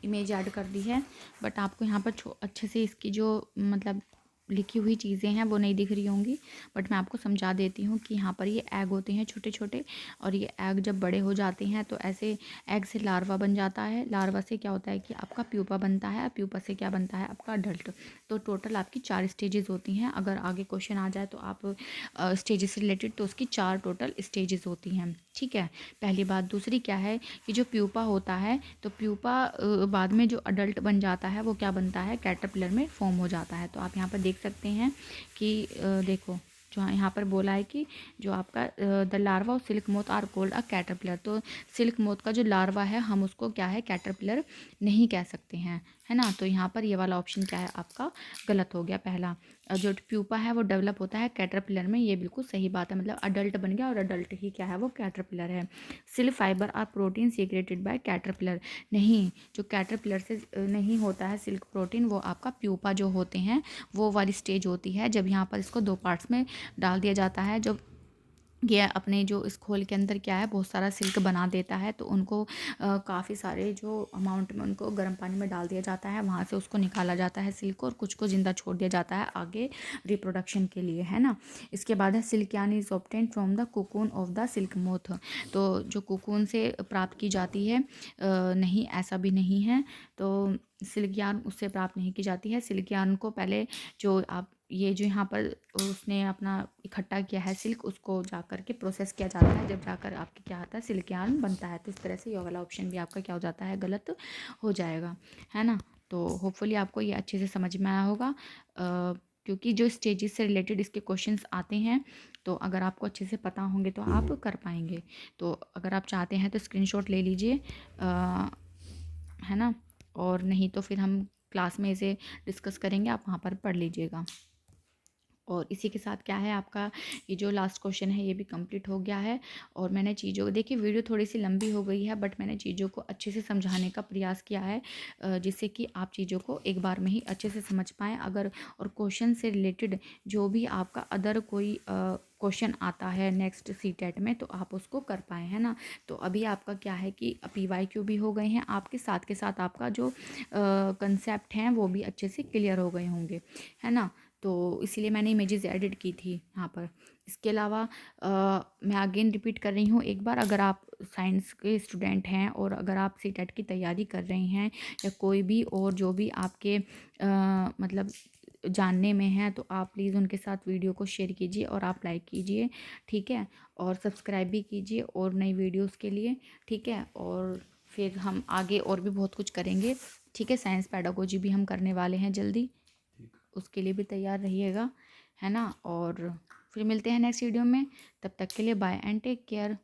इमेज ऐड कर दी है, बट आपको यहाँ पर अच्छे से इसकी जो मतलब लिखी हुई चीज़ें हैं वो नहीं दिख रही होंगी, बट मैं आपको समझा देती हूँ कि यहाँ पर ये एग होते हैं छोटे छोटे, और ये एग जब बड़े हो जाते हैं तो ऐसे एग से लार्वा बन जाता है। लार्वा से क्या होता है कि आपका प्यूपा बनता है, प्यूपा से क्या बनता है आपका अडल्ट। तो टोटल आपकी 4 स्टेजेस होती हैं। अगर आगे क्वेश्चन आ जाए तो आप स्टेजेस से रिलेटेड, तो उसकी 4 टोटल स्टेजेस होती हैं, ठीक है। पहली बात। दूसरी क्या है कि जो प्यूपा होता है, तो प्यूपा बाद में जो अडल्ट बन जाता है वो क्या बनता है, कैटरपिलर में फॉर्म हो जाता है। तो आप यहाँ पर देख सकते हैं कि देखो जो यहाँ पर बोला है कि जो आपका the larva of silk moth are called a caterpillar, तो सिल्क मोथ का जो लार्वा है हम उसको क्या है, कैटरपिलर नहीं कह सकते हैं, है ना। तो यहाँ पर ये वाला ऑप्शन क्या है आपका गलत हो गया पहला। जो प्यूपा है वो डेवलप होता है कैटरपिलर में, ये बिल्कुल सही बात है, मतलब अडल्ट बन गया और अडल्ट ही क्या है वो कैटरपिलर है। Silk fibre are protein secreted by caterpillar, नहीं, जो कैटरपिलर से नहीं होता है सिल्क प्रोटीन, वो आपका प्यूपा जो होते हैं वो वाली स्टेज होती है, जब यहाँ पर इसको 2 पार्ट्स में डाल दिया जाता है। जब ये अपने जो इस खोल के अंदर क्या है बहुत सारा सिल्क बना देता है, तो उनको काफ़ी सारे जो अमाउंट में उनको गर्म पानी में डाल दिया जाता है, वहाँ से उसको निकाला जाता है सिल्क को, और कुछ को ज़िंदा छोड़ दिया जाता है आगे रिप्रोडक्शन के लिए, है ना। इसके बाद है silk yarn is obtain from the cocoon of the silk moth, तो जो कोकून से प्राप्त की जाती है, नहीं, ऐसा भी नहीं है। तो सिल्क यार्न उससे प्राप्त नहीं की जाती है। सिल्क यार्न को पहले जो आप ये जो यहाँ पर उसने अपना इकट्ठा किया है सिल्क, उसको जा कर के प्रोसेस किया जाता है, जब जाकर आपके क्या आता है सिल्क यार्न बनता है। तो इस तरह से ये वाला ऑप्शन भी आपका क्या हो जाता है, गलत हो जाएगा, है ना। तो होपफुली आपको ये अच्छे से समझ में आया होगा, क्योंकि जो स्टेजेस से रिलेटेड इसके क्वेश्चंस आते हैं, तो अगर आपको अच्छे से पता होंगे तो आप कर पाएंगे। तो अगर आप चाहते हैं तो स्क्रीनशॉट ले लीजिए, है ना, और नहीं तो फिर हम क्लास में इसे डिस्कस करेंगे, आप वहाँ पर पढ़ लीजिएगा। और इसी के साथ क्या है आपका ये जो लास्ट क्वेश्चन है ये भी कंप्लीट हो गया है। और मैंने चीज़ों को, देखिए वीडियो थोड़ी सी लंबी हो गई है, बट मैंने चीज़ों को अच्छे से समझाने का प्रयास किया है, जिससे कि आप चीज़ों को एक बार में ही अच्छे से समझ पाएँ। अगर और क्वेश्चन से रिलेटेड जो भी आपका अदर कोई क्वेश्चन आता है नेक्स्ट सीटेट में, तो आप उसको कर पाएँ, है ना। तो अभी आपका क्या है कि PYQ भी हो गए हैं आपके साथ, के साथ आपका जो कंसेप्ट हैं वो भी अच्छे से क्लियर हो गए होंगे, है ना। तो इसीलिए मैंने इमेजेस एडिट की थी यहाँ पर। इसके अलावा मैं अगेन रिपीट कर रही हूँ एक बार, अगर आप साइंस के स्टूडेंट हैं और अगर आप सीटेट की तैयारी कर रहे हैं, या कोई भी और जो भी आपके मतलब जानने में है, तो आप प्लीज़ उनके साथ वीडियो को शेयर कीजिए और आप लाइक कीजिए, ठीक है। और सब्सक्राइब भी कीजिए और नई वीडियोस के लिए, ठीक है। और फिर हम आगे और भी बहुत कुछ करेंगे, ठीक है। साइंस पेडागोजी भी हम करने वाले हैं जल्दी, उसके लिए भी तैयार रहिएगा, है ना। और फिर मिलते हैं नेक्स्ट वीडियो में, तब तक के लिए बाय एंड टेक केयर।